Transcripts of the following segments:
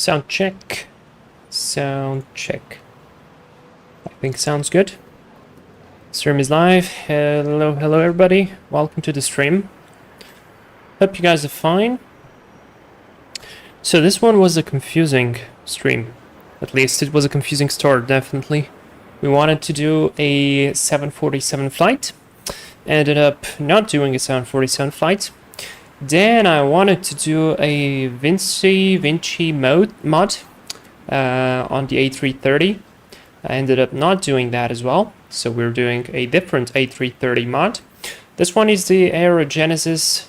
Sound check. Sound check. I think sounds good. Stream is live. Hello everybody. Welcome to the stream. Hope you guys are fine. So this one was a confusing stream. At least it was a confusing start, definitely. We wanted to do a 747 flight. Ended up not doing a 747 flight. Then I wanted to do a Vinci mod on the A330. I ended up not doing that as well. So we're doing a different A330 mod. This one is the AeroGenesis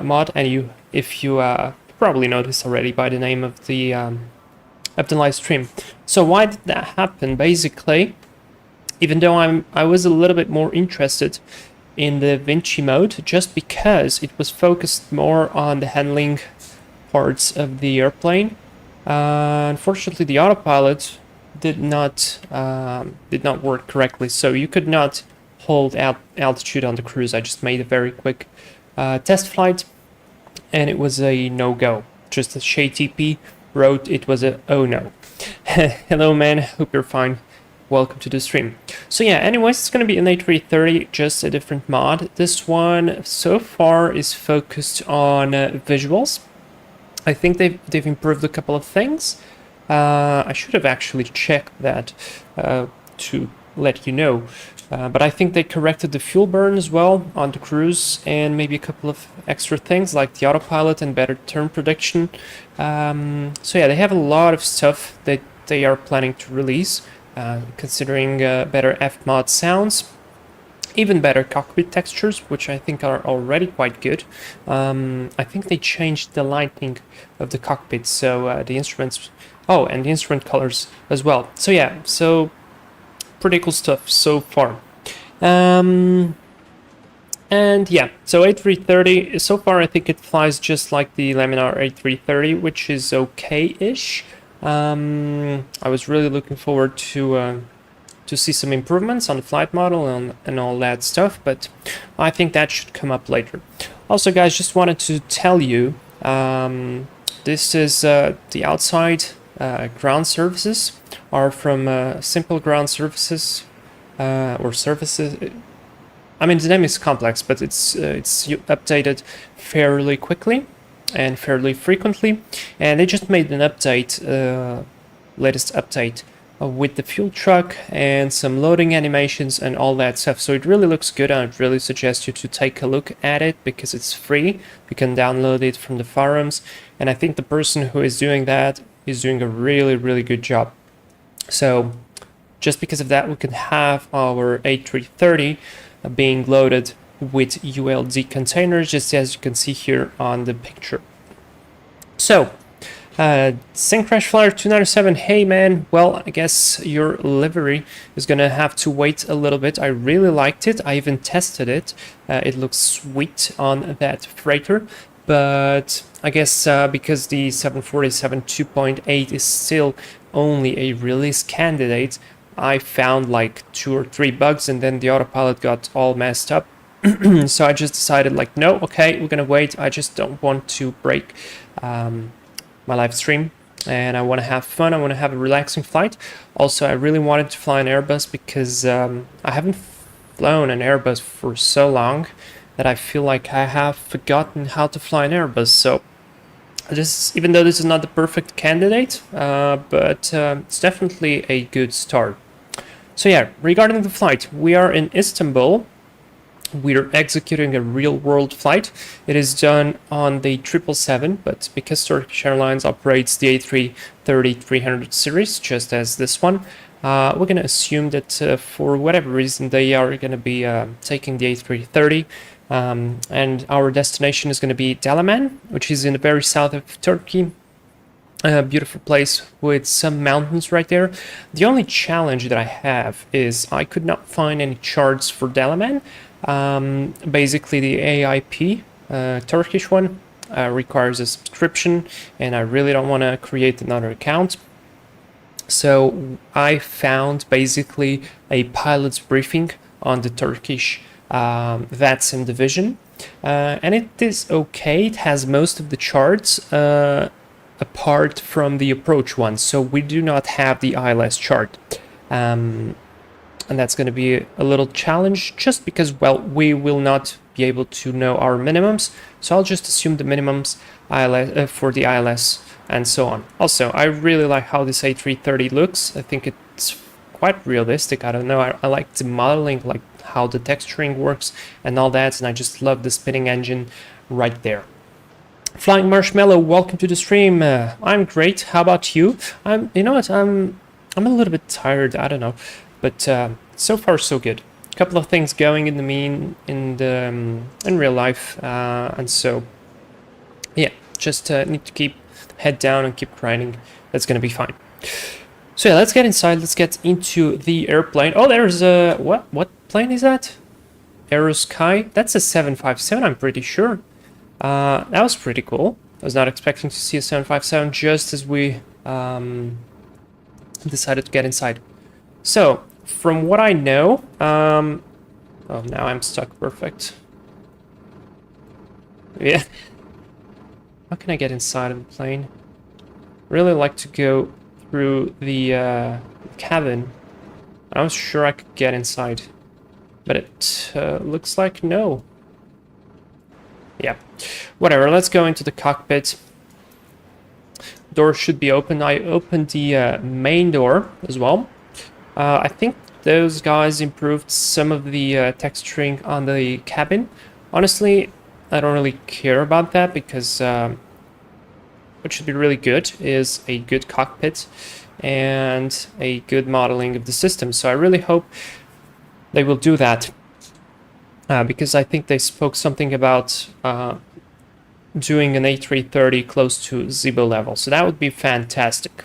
mod, and if you probably noticed already by the name of the live stream. So why did that happen? Basically, even though I was a little bit more interested in the Vinci mode, just because it was focused more on the handling parts of the airplane. Unfortunately, the autopilot did not work correctly, so you could not hold altitude on the cruise. I just made a very quick test flight, and it was a no-go. Just as Shay TP wrote, it was a oh no. Hello man, hope you're fine. Welcome to the stream. So yeah, anyways, it's going to be an A330, just a different mod. This one so far is focused on visuals. I think they've improved a couple of things. I should have actually checked that to let you know. But I think they corrected the fuel burn as well on the cruise, and maybe a couple of extra things like the autopilot and better turn prediction. So yeah, they have a lot of stuff that they are planning to release. Considering better F-mod sounds, even better cockpit textures, which I think are already quite good. I think they changed the lighting of the cockpit, so the instruments... Oh, and the instrument colors as well. So yeah, so pretty cool stuff so far. And yeah, so A330, so far I think it flies just like the Laminar A330, which is okay-ish. I was really looking forward to see some improvements on the flight model and all that stuff, but I think that should come up later. Also, guys, just wanted to tell you, this is the outside ground surfaces are from Simple Ground Services or Services. I mean, the name is complex, but it's updated fairly quickly and fairly frequently, and they just made an update, latest update with the fuel truck and some loading animations and all that stuff. So it really looks good. I'd really suggest you to take a look at it because it's free. You can download it from the forums, and I think the person who is doing that is doing a really good job. So just because of that, we can have our A330 being loaded with ULD containers, just as you can see here on the picture. So, Syncrash Flyer 297, hey man, well, I guess your livery is gonna have to wait a little bit. I really liked it. I even tested it. It looks sweet on that freighter, but I guess because the 747 2.8 is still only a release candidate, I found like 2 or 3 bugs, and then the autopilot got all messed up. So I just decided, like, no, okay, we're gonna wait. I just don't want to break my live stream, and I want to have fun. I want to have a relaxing flight. Also, I really wanted to fly an Airbus because I haven't flown an Airbus for so long that I feel like I have forgotten how to fly an Airbus. So this, even though this is not the perfect candidate, but it's definitely a good start. So yeah, regarding the flight, we are in Istanbul. We're executing a real-world flight. It is done on the 777, but because Turkish Airlines operates the A330-300 series, just as this one, we're going to assume that for whatever reason they are going to be taking the A330, and our destination is going to be Dalaman, which is in the very south of Turkey. A beautiful place with some mountains right there. The only challenge that I have is I could not find any charts for Dalaman. Basically the AIP, Turkish one, requires a subscription, and I really don't want to create another account. So I found basically a pilot's briefing on the Turkish VATSIM division, and it is okay. It has most of the charts. apart from the approach one, so we do not have the ILS chart. And that's going to be a little challenge just because, well, we will not be able to know our minimums. So I'll just assume the minimums ILS, for the ILS and so on. Also, I really like how this A330 looks. I think it's quite realistic. I don't know. I like the modeling, like how the texturing works and all that. And I just love the spinning engine right there. Flying Marshmallow, welcome to the stream. I'm great. How about you? You know what? I'm a little bit tired. I don't know. But so far so good. A couple of things going in in real life, and so yeah, just need to keep head down and keep grinding. That's gonna be fine. So yeah, let's get inside. Let's get into the airplane. Oh, there's a what plane is that? AeroSky. That's a 757. I'm pretty sure. That was pretty cool. I was not expecting to see a 757 just as we decided to get inside. So, from what I know, oh, now I'm stuck. Perfect. Yeah. How can I get inside of the plane? Really like to go through the cabin. I was sure I could get inside, but it looks like no. Yeah. Whatever, let's go into the cockpit. Door should be open. I opened the main door as well. I think those guys improved some of the texturing on the cabin. Honestly, I don't really care about that because what should be really good is a good cockpit and a good modeling of the system. So I really hope they will do that because I think they spoke something about doing an A330 close to Zibo level. So that would be fantastic.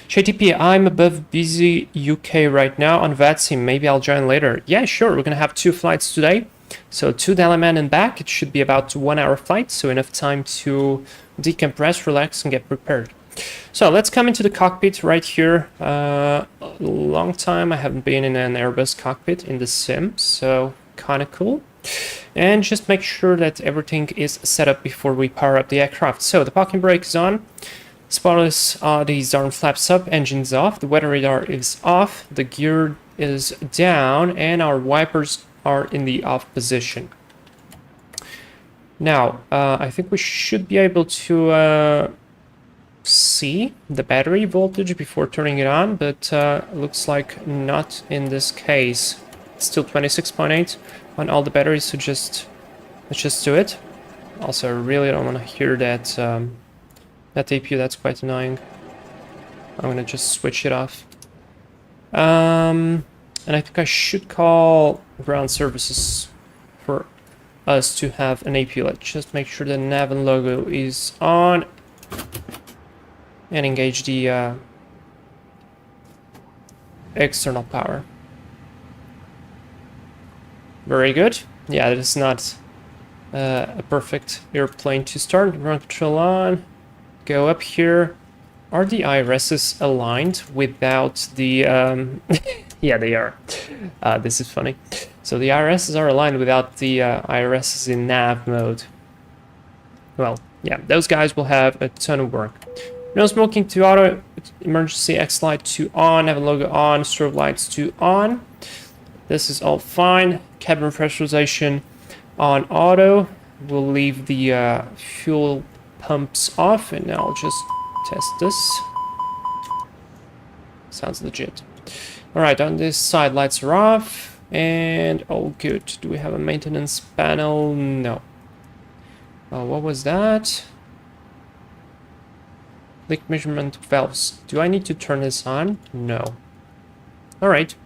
JTP, I'm above busy UK right now on VATSIM. Maybe I'll join later. Yeah, sure. We're going to have 2 flights today. So 2 Dalaman and back. It should be about 1 hour flight. So enough time to decompress, relax, and get prepared. So let's come into the cockpit right here. Long time I haven't been in an Airbus cockpit in the sim. So kind of cool. And just make sure that everything is set up before we power up the aircraft. So the parking brake is on. Spoilers are these arm flaps up, engines off, the weather radar is off, the gear is down, and our wipers are in the off position. Now, I think we should be able to see the battery voltage before turning it on, but looks like not in this case. It's still 26.8 on all the batteries, so let's just do it. Also, I really don't want to hear that that APU, that's quite annoying. I'm gonna just switch it off. And I think I should call ground services for us to have an APU. Let's just make sure the nav and logo is on. And engage the external power. Very good. Yeah, that is not a perfect airplane to start. Ground control on. Go up here. Are the IRSs aligned without the... yeah, they are. This is funny. So the IRSs are aligned without the IRSs in nav mode. Well, yeah, those guys will have a ton of work. No smoking to auto, emergency X light to on, have a logo on, strobe lights to on. This is all fine. Cabin pressurization on auto. We'll leave the fuel pumps off, and now I'll just test this. Sounds legit. Alright, on this side, lights are off, and all good. Do we have a maintenance panel? No. What was that? Leak measurement valves. Do I need to turn this on? No. Alright.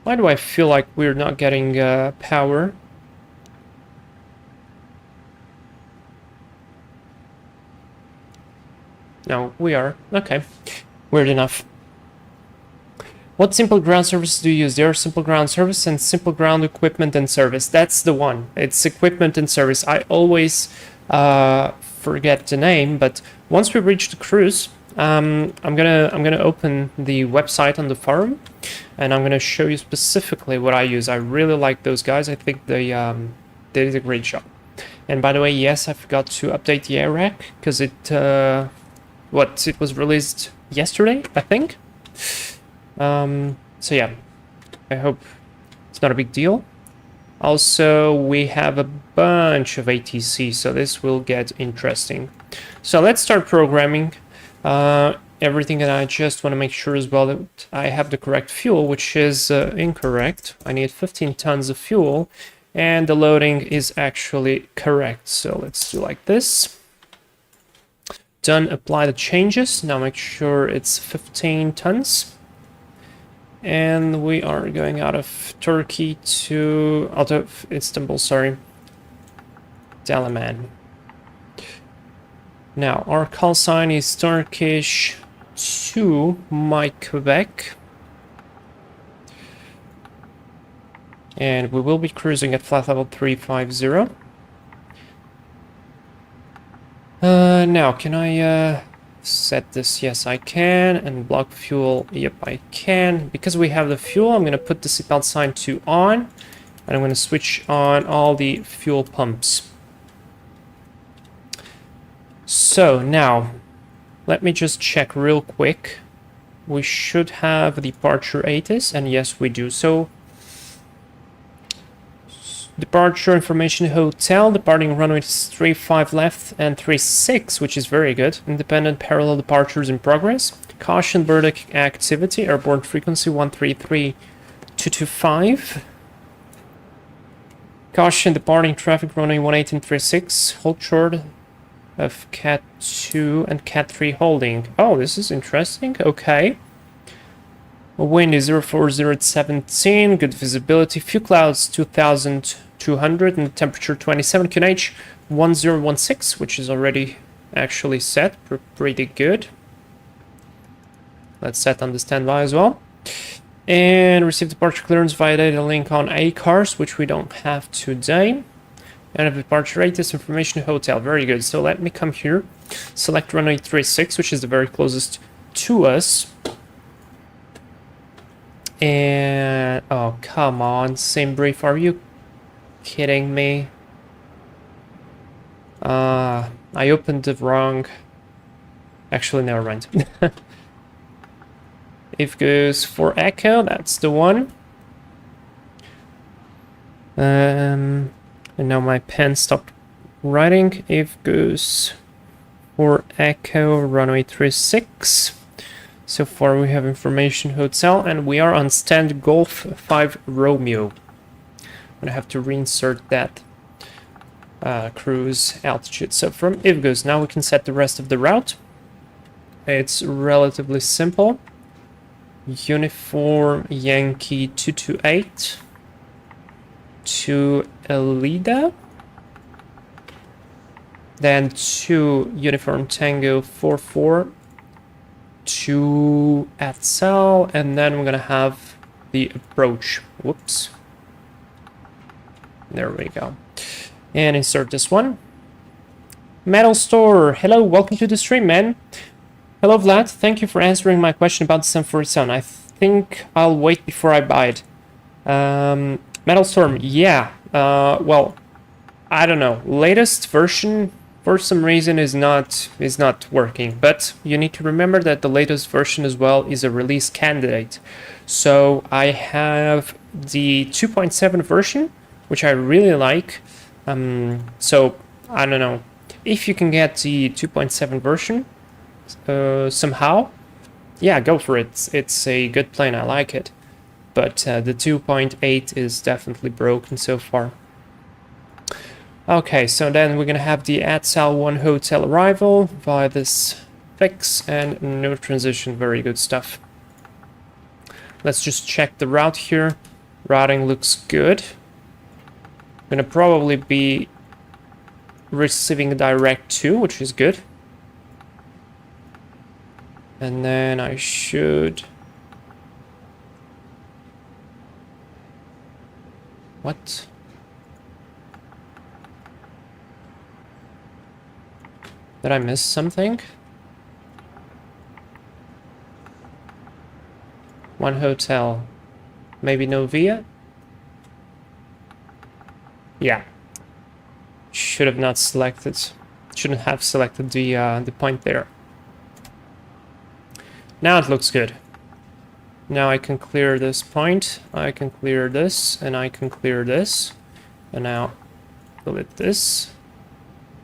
Why do I feel like we're not getting power? No, we are. Okay. Weird enough. What simple ground services do you use? There are simple ground service and simple ground equipment and service. That's the one. It's equipment and service. I always forget the name, but once we reach the cruise, I'm gonna open the website on the forum, and I'm gonna show you specifically what I use. I really like those guys. I think they did a great job. And by the way, yes, I forgot to update the air rack because it was released yesterday, I think. So yeah, I hope it's not a big deal. Also, we have a bunch of ATC, so this will get interesting. So let's start programming everything, and I just want to make sure as well that I have the correct fuel, which is incorrect. I need 15 tons of fuel, and the loading is actually correct. So let's do like this. Done, apply the changes. Now make sure it's 15 tons. And we are going out of Turkey out of Istanbul, sorry. Dalaman. Now, our call sign is Turkish to Mike Quebec. And we will be cruising at flight level 350. Now, can I set this? Yes, I can. And block fuel, yep, I can. Because we have the fuel, I'm going to put the seatbelt sign to on. And I'm going to switch on all the fuel pumps. So now, let me just check real quick. We should have departure ATIS, and yes, we do. So, departure information hotel, departing runway 35 left and 36, which is very good. Independent parallel departures in progress. Caution bird activity, airborne frequency 133.225. Caution departing traffic runway 1836, hold short of Cat 2 and Cat 3 holding. Oh, this is interesting. Okay. Wind is 040 at 17, good visibility. Few clouds 2200 and temperature 27. QNH 1016, which is already actually set. Pretty good. Let's set on the standby as well. And receive departure clearance via data link on ACARS, which we don't have today. And a departure radius information hotel. Very good. So let me come here. Select runway 36, which is the very closest to us. And oh, come on, same brief. Are you kidding me? I opened the wrong. Actually, never mind. If goes for Echo, that's the one. And now my pen stopped writing. If goes for Echo, runway 36. So far we have information hotel, and we are on stand Golf 5 Romeo. I'm gonna have to reinsert that cruise altitude. So from Ivgos, now we can set the rest of the route. It's relatively simple. Uniform Yankee 228 to Elida. Then to Uniform Tango 44 to Atsal, and then we're gonna have the approach. Whoops. There we go. And insert this one. Metal Store, hello, welcome to the stream, man. Hello, Vlad. Thank you for answering my question about the 747. I think I'll wait before I buy it. Metal Storm, yeah. Well, I don't know. Latest version, for some reason, is not working. But you need to remember that the latest version as well is a release candidate. So I have the 2.7 version, which I really like. So I don't know if you can get the 2.7 version. Somehow, yeah, go for it. It's a good plane, I like it, but the 2.8 is definitely broken so far. Okay, so then we're gonna have the Atsal 1 hotel arrival via this fix and no transition. Very good stuff. Let's just check the route here. Routing looks good. I'm gonna probably be receiving a direct 2, which is good. And then I should... What? Did I miss something? One hotel. Maybe Novia? Yeah. should have not selected, shouldn't have selected the point there. Now it looks good. Now I can clear this point, I can clear this, and I can clear this. And now delete this.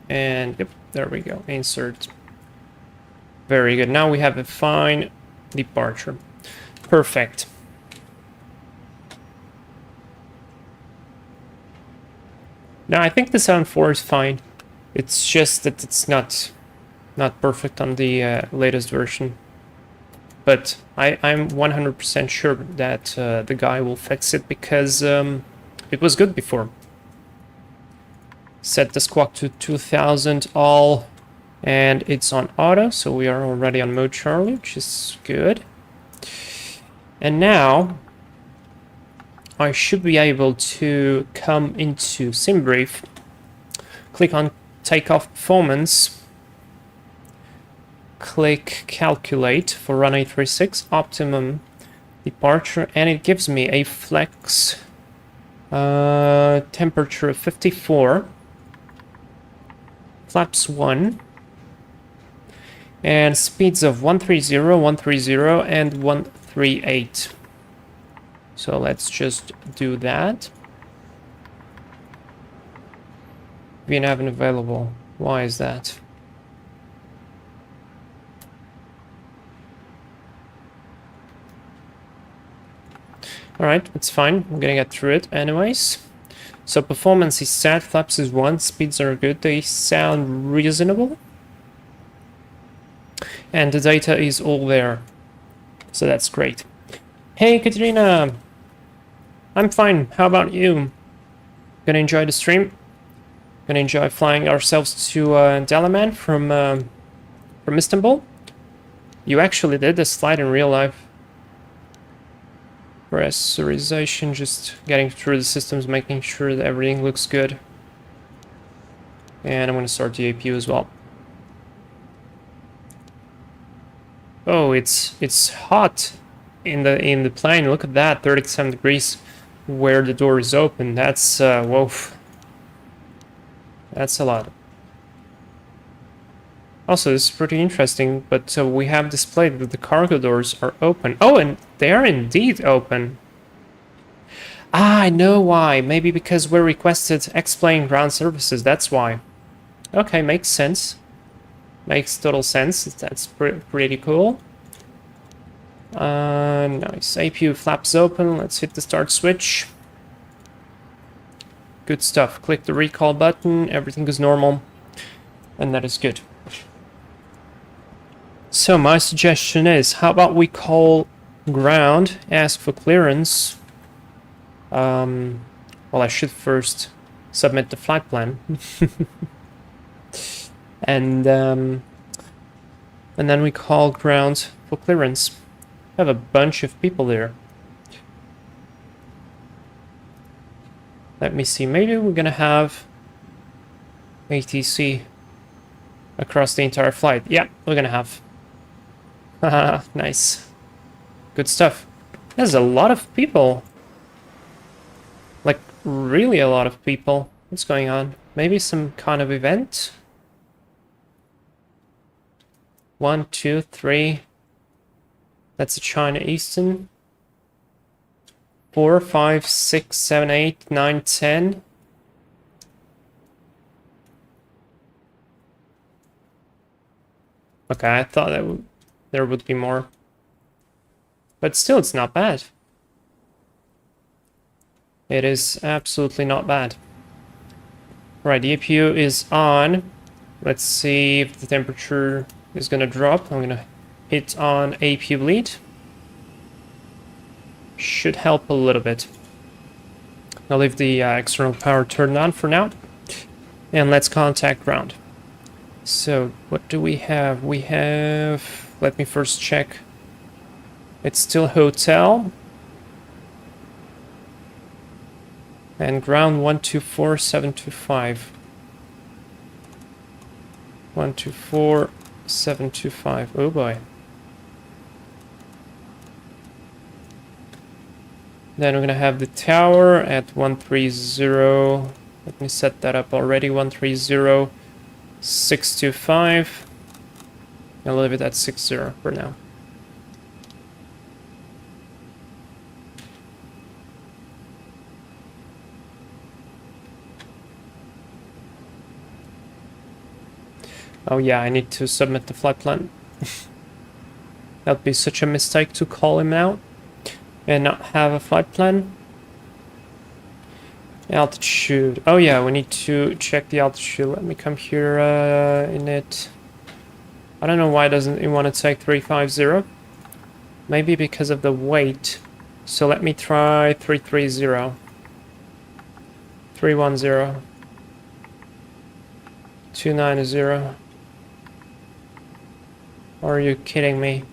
And yep, there we go, insert. Very good, now we have a fine departure. Perfect. Now I think the 7.4 is fine. It's just that it's not perfect on the latest version. But I'm 100% sure that the guy will fix it because it was good before. Set the squawk to 2000 all, and it's on auto, so we are already on mode Charlie, which is good. And now I should be able to come into SimBrief, click on takeoff performance, click calculate for run 836 optimum departure, and it gives me a flex temperature of 54, flaps 1, and speeds of 130, 130, and 138. So let's just do that. VNAV available. Why is that? Alright, it's fine. I'm gonna get through it anyways. So performance is set, flaps is 1, speeds are good, they sound reasonable. And the data is all there. So that's great. Hey Katerina! I'm fine, how about you? Gonna enjoy the stream? Gonna enjoy flying ourselves to Dalaman from Istanbul? You actually did this flight in real life. Pressurization, just getting through the systems, making sure that everything looks good. And I'm gonna start the APU as well. Oh, it's hot in the plane. Look at that, 37 degrees where the door is open. That's whoa. That's a lot. Also, this is pretty interesting, but we have displayed that the cargo doors are open. Oh, and they are indeed open. Ah, I know why. Maybe because we requested explain ground services, that's why. Okay, makes sense. Makes total sense. That's pretty cool. Nice. APU flaps open. Let's hit the start switch. Good stuff. Click the recall button. Everything is normal. And that is good. So my suggestion is, how about we call ground, ask for clearance. Well, I should first submit the flight plan. and then we call ground for clearance. I have a bunch of people there. Let me see, maybe we're gonna have ATC across the entire flight. Yeah, we're gonna have. Haha, nice. Good stuff. There's a lot of people. Like, really a lot of people. What's going on? Maybe some kind of event? 1, 2, 3. That's a China Eastern. 4, 5, 6, 7, 8, 9, 10. Okay, I thought that there would be more. But still, it's not bad. It is absolutely not bad. Right, the APU is on. Let's see if the temperature is going to drop. I'm going to hit on APU bleed. Should help a little bit. I'll leave the external power turned on for now. And let's contact ground. So, what do we have? We have... Let me first check. It's still hotel. And ground 124725. 124725. Oh boy. Then we're gonna have the tower at 130. Let me set that up already. 130625. I'll leave it at 60 for now. Oh yeah, I need to submit the flight plan. That'd be such a mistake to call him out and not have a flight plan. Altitude. Oh yeah, we need to check the altitude. Let me come here in it. I don't know why doesn't it want to take 350. Maybe because of the weight. So let me try 330. 310. 290. Are you kidding me?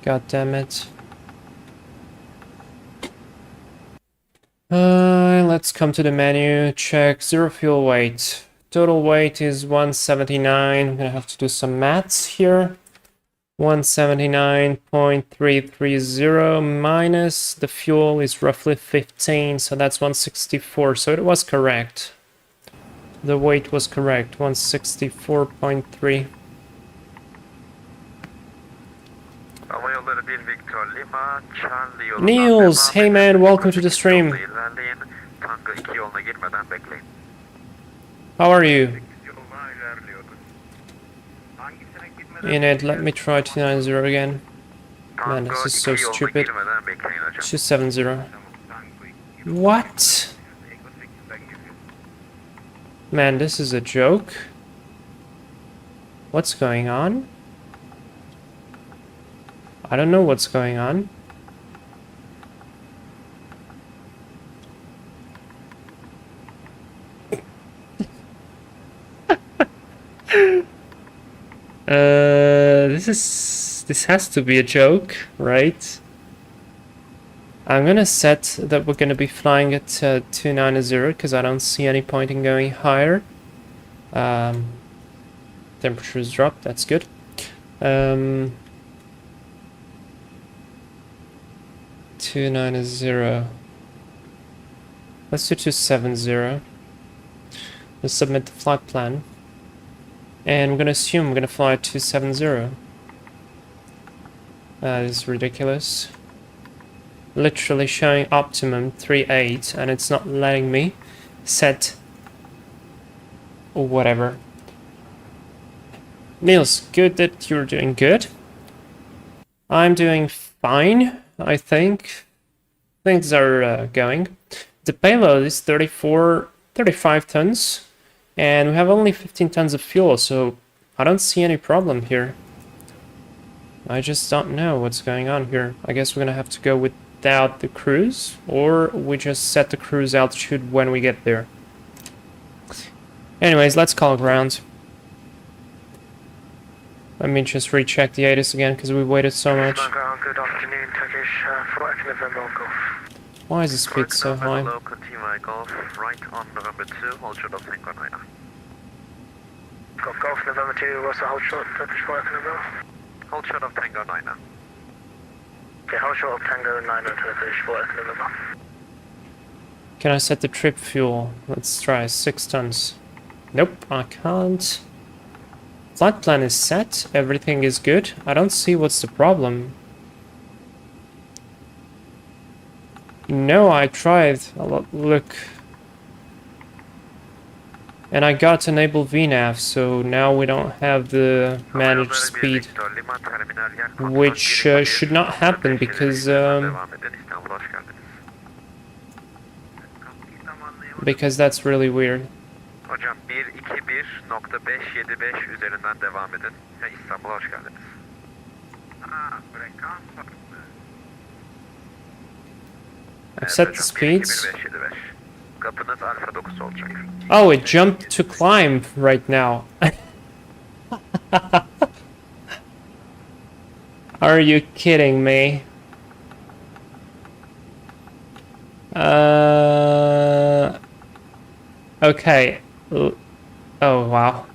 God damn it. Let's come to the menu, check zero fuel weight. Total weight is 179. I'm gonna have to do some maths here. 179.330 minus the fuel is roughly 15, so that's 164. So it was correct. The weight was correct, 164.3. Niels, hey man, welcome to the stream. How are you? In it, let me try 290 again. Man, this is so stupid. 270. What? Man, this is a joke. What's going on? I don't know what's going on. This has to be a joke, right? I'm gonna set that we're gonna be flying at 290 because I don't see any point in going higher. Temperatures dropped, that's good. 290. Let's do 270. Let's submit the flight plan. And we're gonna assume we're gonna fly at 270. That is ridiculous. Literally showing optimum 38 and it's not letting me set or whatever. Niels, good that you're doing good. I'm doing fine, I think. Things are going. The payload is 35 tons and we have only 15 tons of fuel, so I don't see any problem here. I just don't know what's going on here. I guess we're gonna have to go without the cruise, or we just set the cruise altitude when we get there. Anyways, let's call ground. Let me just recheck the ATIS again because we waited so much. Good afternoon, Turkish Flight November Golf. Why is the speed so high? Right on November 2, hold short of Tango 9. Got Golf November 2, what's the hold short, Turkish Flight November? Hold short of Tango 9. Okay, hold short of Tango 9 Turkish Flight November. Can I set the trip fuel? Let's try 6 tons. Nope, I can't. Flight plan is set, everything is good. I don't see what's the problem. No, I tried. Look. And I got enable VNAV, so now we don't have the managed speed. Which should not happen because that's really weird. Hocam 121.575 üzerinden devam edin. İstanbul'a hoş geldiniz. Frekans farklı. I've set the speeds. 12575. Kapınız Alfa 9 olacak. Oh, it jumped to climb right now. Are you kidding me? Okay. Oh, wow.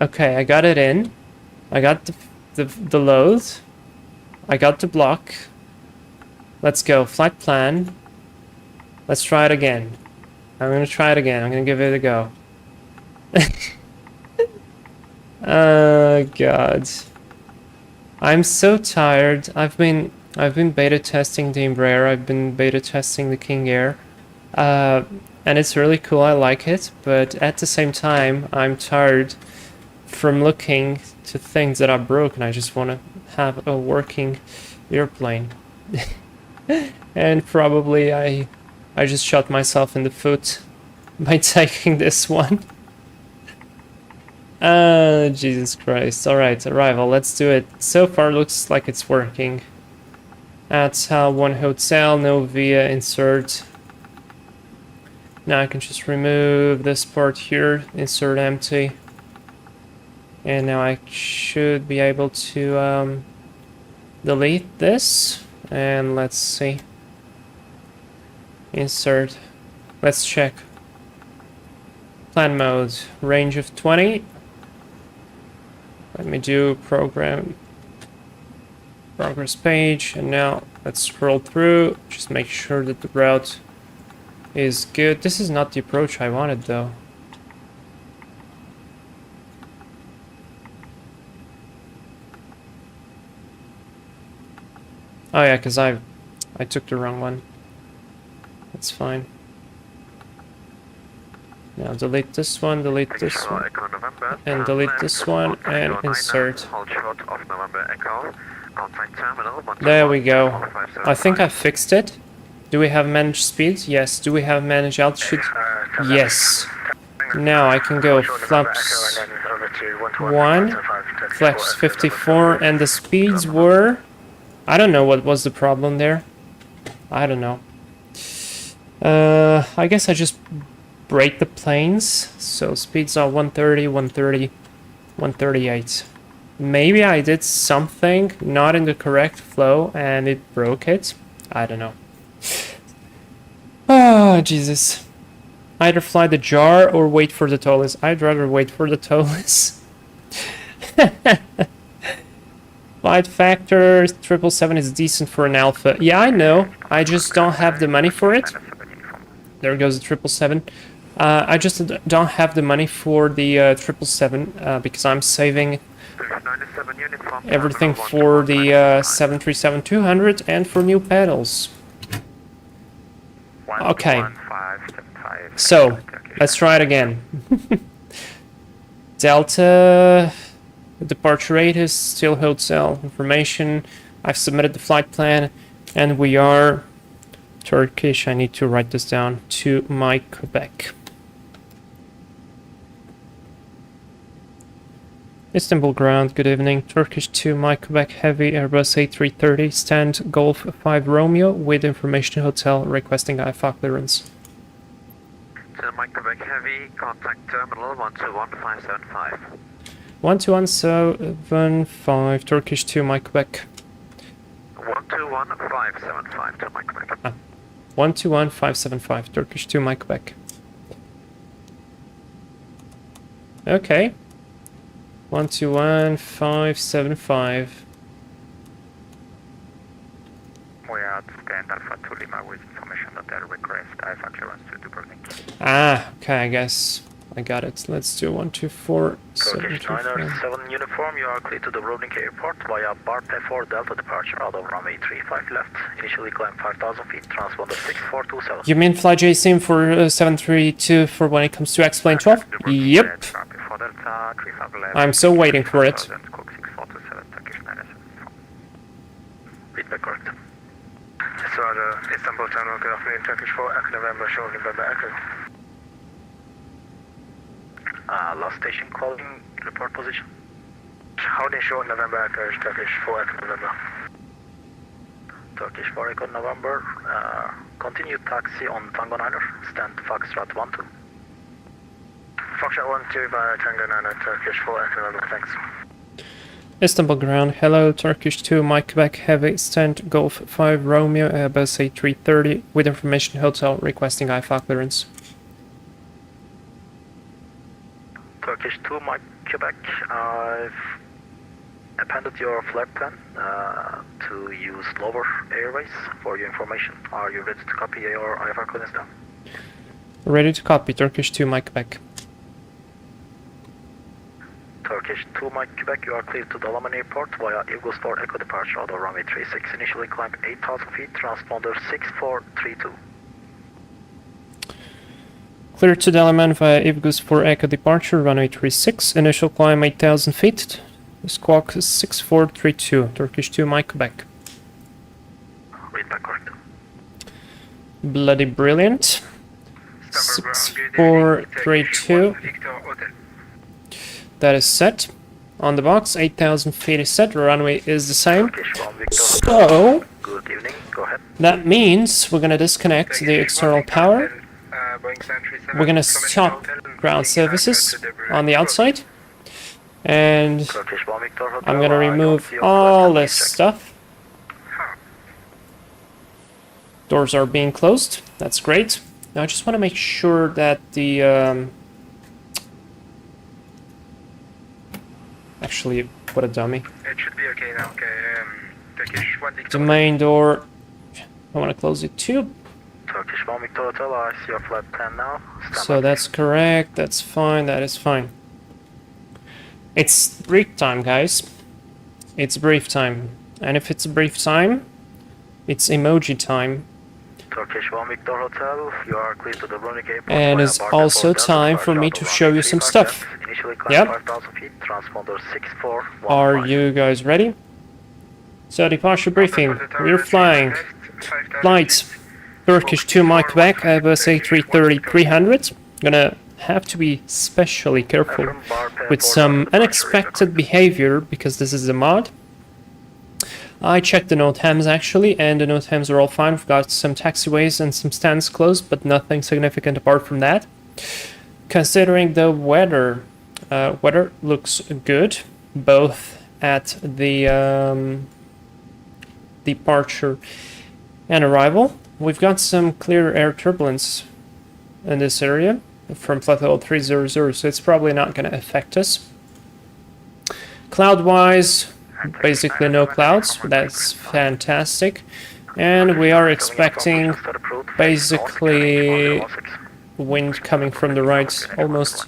Okay, I got it in. I got the load. I got the block. Let's go. Flight plan. Let's try it again. I'm gonna try it again. I'm gonna give it a go. Oh God. I'm so tired. I've been beta testing the Embraer. I've been beta testing the King Air. And it's really cool. I like it, but at the same time, I'm tired from looking to things that are broken. I just want to have a working airplane. And probably I just shot myself in the foot by taking this one. Jesus Christ. Alright, arrival, let's do it. So far looks like it's working. At one hotel, no via insert. Now I can just remove this part here, insert empty. And now I should be able to delete this. And let's see. Insert. Let's check. Plan mode. Range of 20. Let me do program. Progress page. And now let's scroll through. Just make sure that the route is good. This is not the approach I wanted though. Oh yeah, because I took the wrong one. That's fine. Now delete this one, delete this one, and delete this one, and insert. There we go. I think I fixed it. Do we have managed speed? Yes. Do we have managed altitude? Yes. Now I can go flaps 1, flaps 54, and the speeds were... I don't know what was the problem there. I don't know. I guess I just break the planes. So speeds are 130, 130, 138. Maybe I did something not in the correct flow and it broke it. I don't know. Oh, Jesus. Either fly the jar or wait for the TOLIS. I'd rather wait for the TOLIS. Flight factor 777 is decent for an alpha. Yeah, I know. I just don't have the money for it. There goes the 777. I just don't have the money for the 777 because I'm saving everything for the 737-200 and for new pedals. Okay. So, let's try it again. Delta... The departure rate is still hotel information. I've submitted the flight plan, and we are Turkish. I need to write this down to my Quebec. Istanbul ground. Good evening. Turkish to my Quebec Heavy Airbus A330 stand Golf 5 Romeo with information hotel requesting IFA clearance. To my Quebec Heavy, contact terminal 121575. 121775 Turkish to my Quebec. 121575 to my Quebec. 121575 Turkish to my Quebec. Okay. 121575. We are at Stand Alpha to Lima with information hotel request IFA clearance to Dubrovnik. Ah, okay, I guess I got it. Let's do 124. Turkish 907 uniform, you are clear to Dubrovnik Airport via bar P4 Delta departure out of runway 35 left. Initially climb 5,000 feet, transponder 6427. You mean fly JSIM for 732 for when it comes to X-Plane 12? Yep. I'm still waiting for it. Feedback correct. Yes, Roger. Istanbul Terminal, good afternoon. Turkish 4, Echo November, short November Echo. Last station calling, report position. Holding short November Echo, Turkish 4 Echo November. Turkish 4 Echo November, continue taxi on Tango 9er, stand Foxtrot 12. Foxtrot 12 via Tango 9er, Turkish 4 Echo November, thanks. Istanbul ground, hello, Turkish 2, Mike Quebec, heavy stand, Golf 5, Romeo, Airbus A330, with information hotel, requesting IFA clearance. Turkish 2, Mike Quebec, I've appended your flight plan to use lower airways for your information. Are you ready to copy your IFR clearance now? Ready to copy, Turkish 2, Mike Quebec. Turkish 2, Mike Quebec, you are cleared to Dalaman Airport via Eagles for Echo departure out of runway 36. Initially climb 8,000 feet, transponder 6432. Clear to Dalaman via Ivgus for Echo departure, runway 36, initial climb 8,000 feet, squawk 6432, Turkish 2, Mike Quebec. Read back correct. Bloody brilliant. 6432. That is set. On the box, 8,000 feet is set, runway is the same. So, good evening, go ahead. That means we're gonna disconnect the external power. We're gonna stop ground services on the outside. And I'm gonna remove all this stuff. Doors are being closed. That's great. Now I just want to make sure that the actually, what a dummy. It should be okay now. Okay, Turkish 1 The main door, I want to close it too. Turkish 1 Victor Hotel, I see your flight plan now. So that's correct, that's fine, that is fine. It's brief time, guys. It's brief time. And if it's a brief time, it's emoji time. Turkish 1 Victor Hotel, you are clear to the Brunei Airport. And it's also time for me to show you some stuff. Yep. Are you guys ready? So departure briefing. We're flying. Flight Turkish 2 Mike Quebec, Airbus A330-300. Gonna have to be especially careful with some unexpected behavior because this is a mod. I checked the NOTAMs actually, and the NOTAMs are all fine. We've got some taxiways and some stands closed, but nothing significant apart from that. Considering the weather, weather looks good, both at the departure and arrival. We've got some clear air turbulence in this area from flight level 300, so it's probably not going to affect us. Cloud-wise, basically no clouds. That's fantastic. And we are expecting basically wind coming from the right almost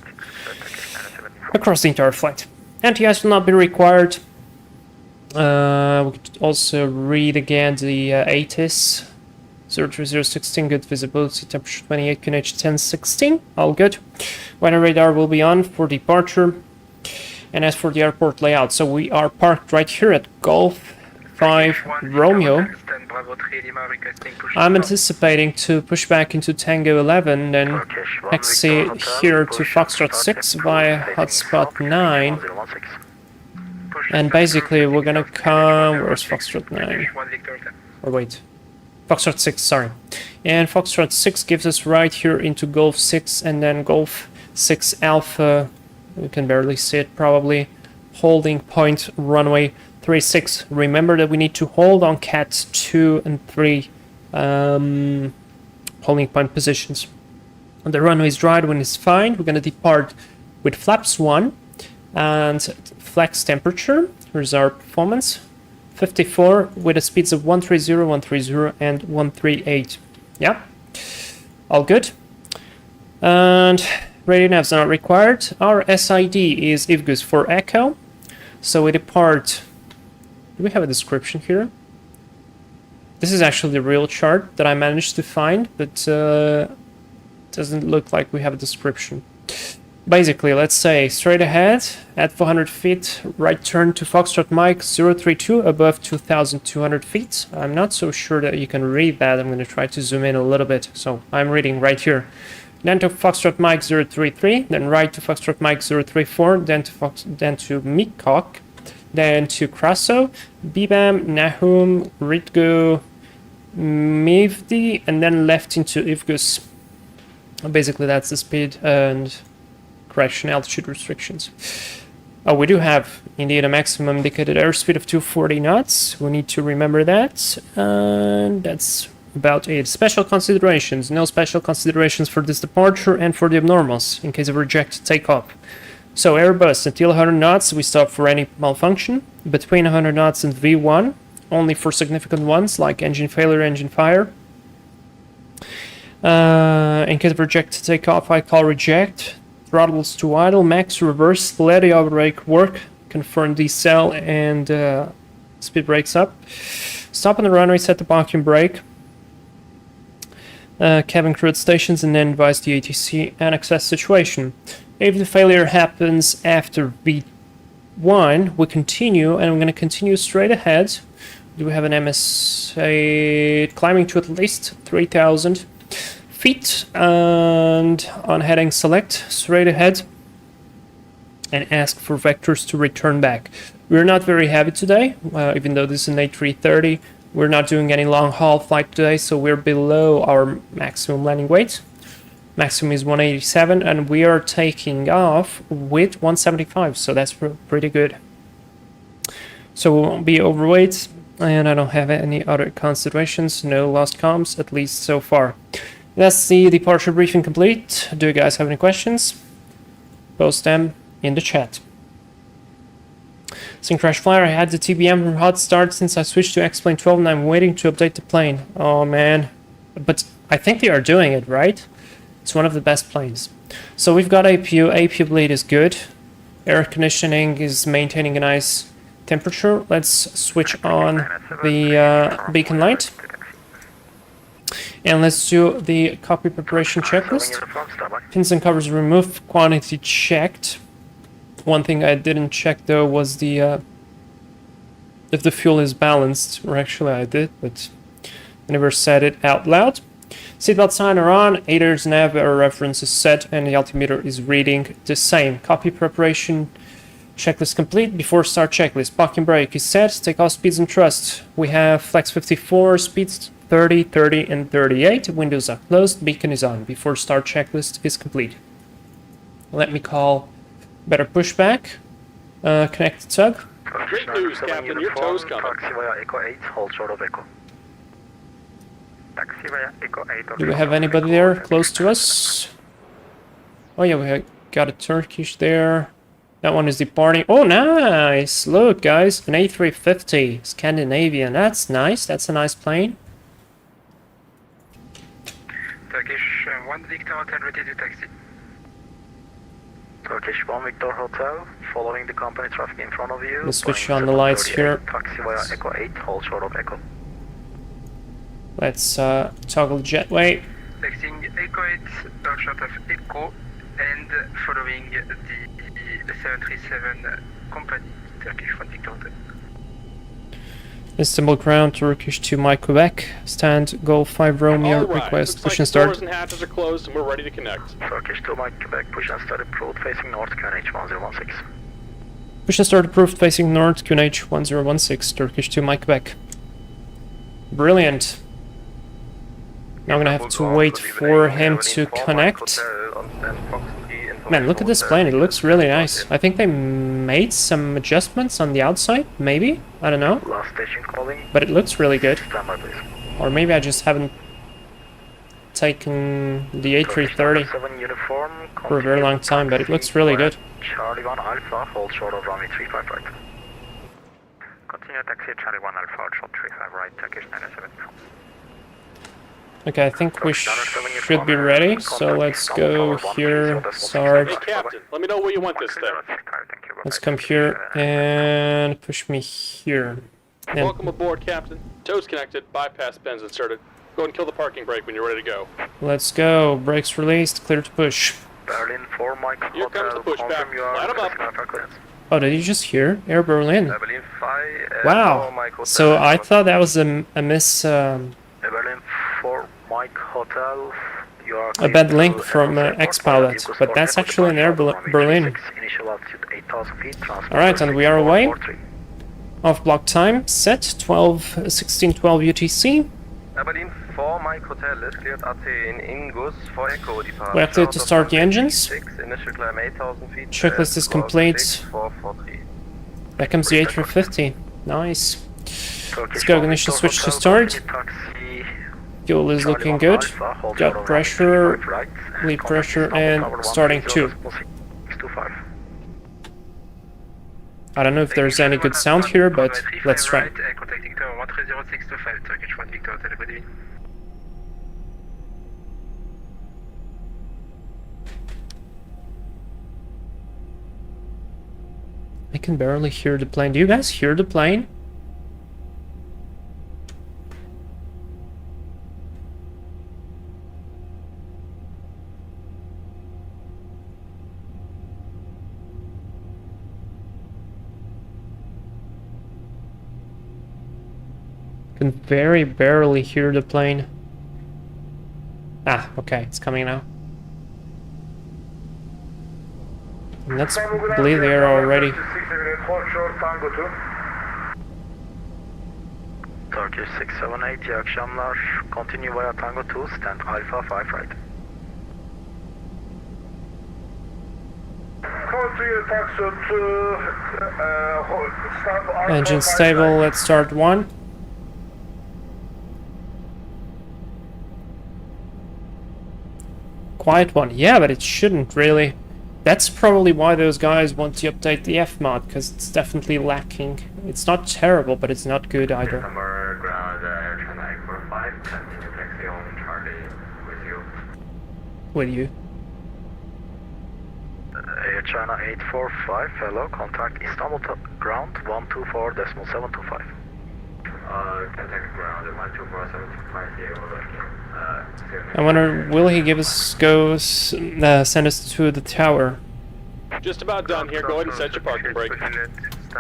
across the entire flight. Anti-ice will not be required. We could also read again the ATIS 03016, good visibility, temperature 28, QNH 1016, all good. Weather radar will be on for departure. And as for the airport layout, so we are parked right here at Golf 5 Romeo. I'm anticipating to push back into Tango 11, then taxi here to Foxtrot 6 via hotspot 9. And basically we're gonna come... where's Foxtrot 9? Or wait. Foxtrot 6, sorry. And Foxtrot 6 gives us right here into Golf 6 and then Golf 6 Alpha. We can barely see it probably. Holding point runway 36. Remember that we need to hold on CAT 2 and 3 holding point positions. When the runway is dry, when it's fine, we're going to depart with flaps 1 and flex temperature. Here's our performance. 54 with the speeds of 130, 130 and 138. Yeah, all good. And radio navs are not required. Our SID is IVGUS for Echo. So we depart. Do we have a description here? This is actually the real chart that I managed to find, but doesn't look like we have a description. Basically, let's say straight ahead at 400 feet, right turn to Foxtrot Mike 032 above 2,200 feet. I'm not so sure that you can read that. I'm going to try to zoom in a little bit. So I'm reading right here. Then to Foxtrot Mike 033, then right to Foxtrot Mike 034, then to Mikok, then to Kraso, Bibam, Nahum, Ritgo, Mivdi, and then left into Ivgus. Basically, that's the speed and correction altitude restrictions. Oh, we do have indeed a maximum indicated airspeed of 240 knots. We need to remember that. And that's about it. Special considerations. No special considerations for this departure and for the abnormals in case of rejected takeoff. So Airbus, until 100 knots, we stop for any malfunction. Between 100 knots and V1, only for significant ones like engine failure, engine fire. In case of rejected takeoff, I call reject. Throttles to idle, max reverse, let the brake work, confirm decel, and speed brakes up. Stop on the runway, set the parking brake. Cabin crew at stations, and then advise the ATC and access situation. If the failure happens after V1, we continue, and we're going to continue straight ahead. Do we have an MSA climbing to at least 3,000 feet, and on heading select straight ahead and ask for vectors to return back. We're not very heavy today, even though this is an A330. We're not doing any long haul flight today, so we're below our maximum landing weight. Maximum is 187, and we are taking off with 175, so that's pretty good. So we won't be overweight, and I don't have any other considerations. No lost comms, at least so far. That's the departure briefing complete. Do you guys have any questions? Post them in the chat. Sync Crash Flyer, I had the TBM from hot start since I switched to X-Plane 12 and I'm waiting to update the plane. Oh man. But I think they are doing it, right? It's one of the best planes. So we've got APU. APU bleed is good. Air conditioning is maintaining a nice temperature. Let's switch on the beacon light. And let's do the cockpit preparation checklist. Pins and covers removed, quantity checked. One thing I didn't check though was the if the fuel is balanced, or actually I did, but I never said it out loud. Seatbelt sign are on, ADERS nav error reference is set, and the altimeter is reading the same. Copy preparation checklist complete. Before start checklist, parking brake is set, takeoff speeds and thrust. We have flex 54, speeds 30, 30, and 38. Windows are closed, beacon is on. Before start checklist is complete. Let me call better pushback. Connect tug. Great news, Captain. Your tow's coming. Taxi via Echo 8, hold short of Echo. Taxi via Echo 8. Do we have anybody there close to us? Oh yeah, we got a Turkish there. That one is departing. Oh, nice! Look, guys, an A350 Scandinavian. That's nice. That's a nice plane. Turkish 1 Victor Hotel ready to taxi. Turkish 1 Victor Hotel, following the company traffic in front of you. Let's switch on the lights here. Taxi via Echo 8, hold short of Echo. Let's toggle jetway. Taxiing Echo 8, hold short of Echo, and following the 737 company, Turkish 1 Victor Hotel. Istanbul ground, Turkish 2 Mike Quebec. Stand Golf 5 Romeo, All right. request Looks push like and the start. doors and hatches are closed and we're ready to connect. Turkish 2 Mike Quebec, push and start approved, facing north, QNH 1016. Push and start approved, facing north, QNH 1016, Turkish 2 Mike Quebec. Brilliant. Now I'm gonna have to wait for him to connect. Man, look at this plane, it looks really nice. I think they made some adjustments on the outside, maybe? I don't know. Last station calling. But it looks really good. Stand by, please. Or maybe I just haven't taken the A330 7 uniform, for a very long time, but it looks really good. Charlie 1 Alpha, hold short of runway 35 right. Continue taxi Charlie 1 Alpha, hold short 35 right, Turkish 907. Okay, I think we should be ready, so let's go here, start. Hey, Captain, let me know where you want this thing. Let's come here and push me here. And Welcome aboard, Captain. Tow's connected, bypass pins inserted. Go ahead and kill the parking brake when you're ready to go. let's go, brakes released, clear to push. Berlin 4 Mike Hotel, Here comes the pushback. confirm you are Line 'em up. requesting Alpha clearance. Oh, did you just hear? Air Berlin. Berlin 5, Wow. Mike Hotel, So I thought that was a miss, Berlin 4 Mike Hotel, you are a bad link from X-Pilot, but that's actually an Air Berlin. Initial altitude 8,000 feet, Alright, and we are away. Off block time set 16:12 UTC. Berlin 4 Mike Hotel is cleared at in Ingus for Echo departure. We are cleared to start the engines. Initial climb 8,000 feet. Checklist is complete. 443. There comes the A350. Nice. Let's Turkish go, 1 ignition Victor switch to Hotel, start. continue taxi Fuel is Charlie looking 1 good. Alpha, hold Got short of pressure, 135 right, lead contact pressure, Istanbul and Tower starting 2. 130-625. I don't know if there's any good sound here, but let's try. Right, contacting tower 130-625, Turkish 1 Victor Hotel, good evening. I can barely hear the plane. Do you guys hear the plane? Can very barely hear the plane. Ah, okay, it's coming now. And let's believe they are already. Turkish 678, iyi akşamlar. Continue via Tango 2, stand Alpha 5 right. Engine stable, let's start 1. Quiet 1, yeah, but it shouldn't really. That's probably why those guys want to update the F mod, because it's definitely lacking. It's not terrible, but it's not good either. Number ground China 845, continue taxi on Charlie with you. With you. Air China 845, hello, contact Istanbul ground 124.725. Contact ground 124.725. I wonder, will he give us send us to the tower? Just about done here. Go ahead and set your parking brake.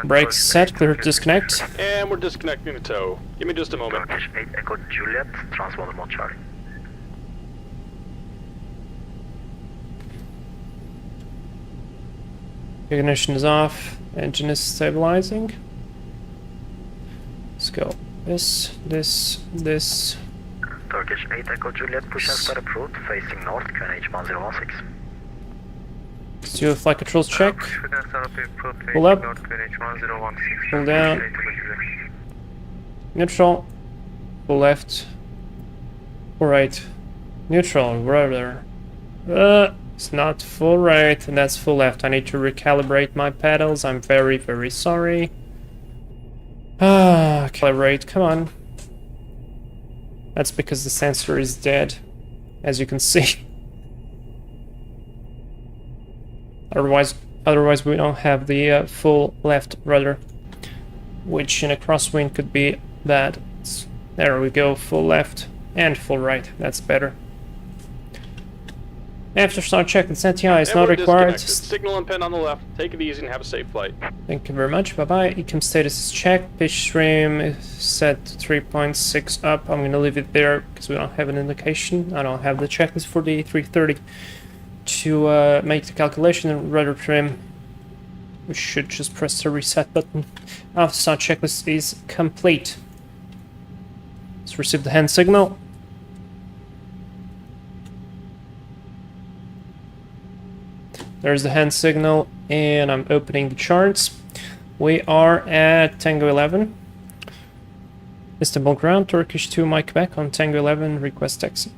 Brakes set, clear to disconnect. And we're disconnecting the tow. Give me just a moment. Turkish 8 Echo Juliet, transponder mode Charlie. Ignition is off, engine is stabilizing. Let's go. This. Turkish 8 Echo Juliet, push and start approved, facing north, QNH 1016. Let's do a flight controls check. Pull up. Pull down. Neutral. Pull left. Pull right. Neutral, rudder. It's not full right, and that's full left. I need to recalibrate my pedals. I'm very, very sorry. Calibrate, come on. That's because the sensor is dead, as you can see. Otherwise we don't have the full left rudder, which in a crosswind could be bad. There we go, full left and full right. That's better. After start check, the CTI is not required. Signal and pin on the left. Take it easy and have a safe flight. Thank you very much. Bye-bye. Ecom status is checked. Pitch stream is set to 3.6 up. I'm going to leave it there because we don't have an indication. I don't have the checklist for the A330 to make the calculation. And rudder trim, we should just press the reset button. After start checklist is complete. Let's receive the hand signal. There's the hand signal, and I'm opening the charts. We are at Tango 11. Istanbul ground, Turkish 2 Mike Quebec on Tango 11, request taxi.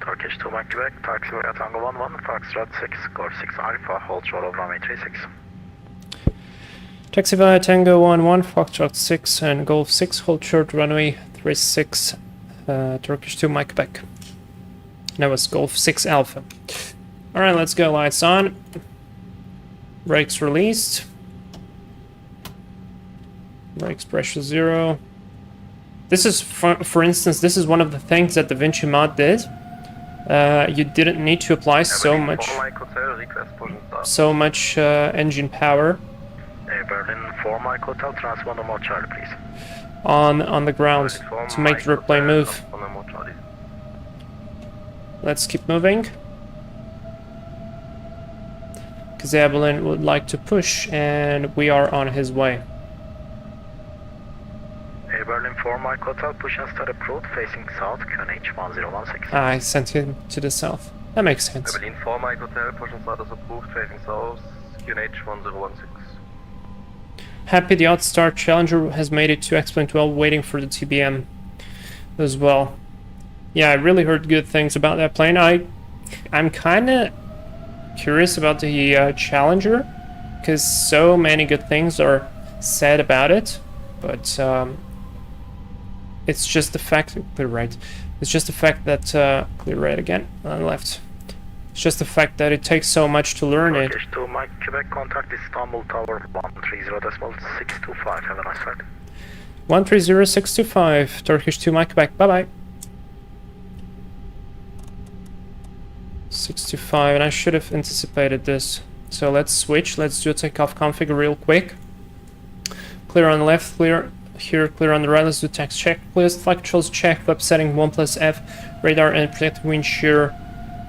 Turkish 2 Mike Quebec, taxi via Tango 11, Foxtrot 6, Golf 6 Alpha, hold short of runway 36. Taxi via Tango 11, Foxtrot 6 and Golf 6, hold short runway 36, Turkish 2 Mike Quebec. That was Golf 6 Alpha. Alright, let's go, lights on. Brakes released. Brakes pressure 0. This is, for instance, this is one of the things that the DaVinci mod did. You didn't need to apply so much engine power Berlin 4 Mike Hotel, transponder mode Charlie, please. on the ground to make the airplane move. Let's keep moving. Zabalin would like to push, and we are on his way. Air Berlin 4 Mike Hotel, push and start approved, facing south, QNH 1016. I sent him to the south. That makes sense. Berlin 4 Mike Hotel, push and start is approved, facing south, QNH 1016. Happy the OddStar Challenger has made it to X-Plane 12, waiting for the TBM as well. Yeah, I really heard good things about that plane. I'm kind of curious about the Challenger, because so many good things are said about it, but it's just the fact, clear right. It's just the fact that clear right again on left. It's just the fact that it takes so much to learn it. Turkish 2 Mike Quebec, contact Istanbul Tower 130.625. Have a nice flight. 130625, Turkish 2 Mike Quebec. Bye bye. 625, and I should have anticipated this. So let's switch. Let's do a takeoff config real quick. Clear on the left, clear here, clear on the right. Let's do text check. Please, flight controls check. Flap setting 1+F. Radar and protective wind shear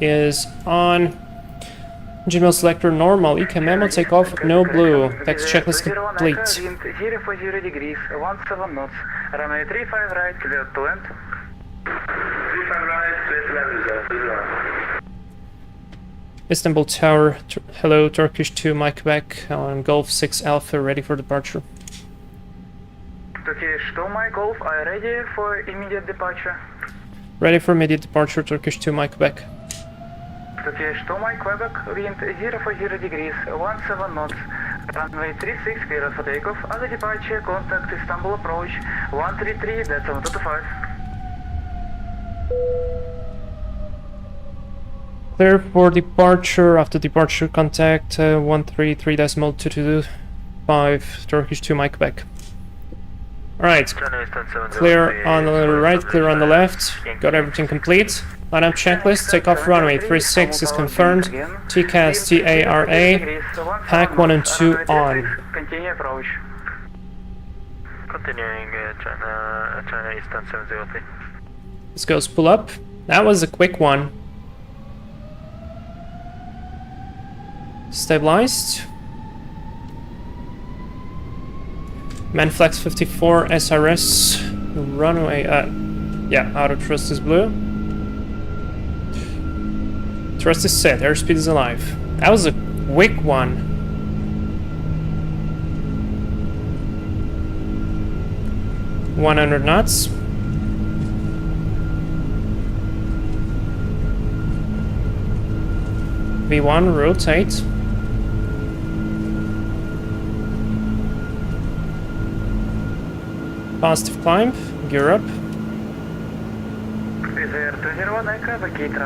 is on. Engine wheel selector normal. EK memo takeoff no blue. Text checklist complete. 0 for 0 degrees, 17 knots. Runway 35 right, clear to land. 35 right, clear to land. Istanbul Tower, hello, Turkish 2 Mike Quebec on Golf 6 Alpha, ready for departure. Turkish 2 Mike Golf, are you ready for immediate departure? Ready for immediate departure, Turkish 2 Mike Quebec. Turkish 2 Mike Quebec, wind 0 for 0 degrees, 17 knots. Runway 36 clear for takeoff. Other departure, contact Istanbul approach 133, that's 725. Clear for departure, after departure contact 133.225, Turkish 2 Mike Quebec. Alright, clear on the right, clear on the left, got everything complete. Lineup checklist, takeoff runway 36 is confirmed, TCAS TARA, pack 1 and 2 on. Continue approach. Continuing China Eastern 703. This goes pull up. That was a quick one. Stabilized. Manflex 54 SRS runway. Yeah, auto thrust is blue. Thrust is set. Airspeed is alive. That was a quick one. $100 knots. V1 rotate. Positive climb, gear up.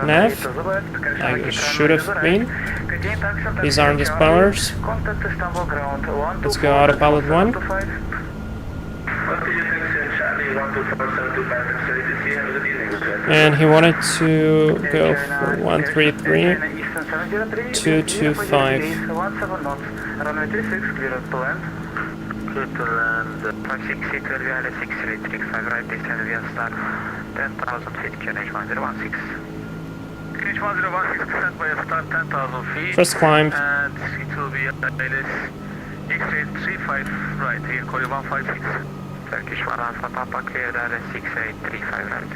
Nav, I should have been. These aren't the spoilers. Let's go autopilot 1. And he wanted to go for 133.225. Runway 36 clear to land. Clear to land. 56 seat will be at 6335 right, descend via star 10,000 feet, QNH 1016. QNH 1016, descend by a star 10,000 feet. First climb. And it will be at X835 right, here, call you 156. Turkish 1 Alpha Papa, clear at 6835 right.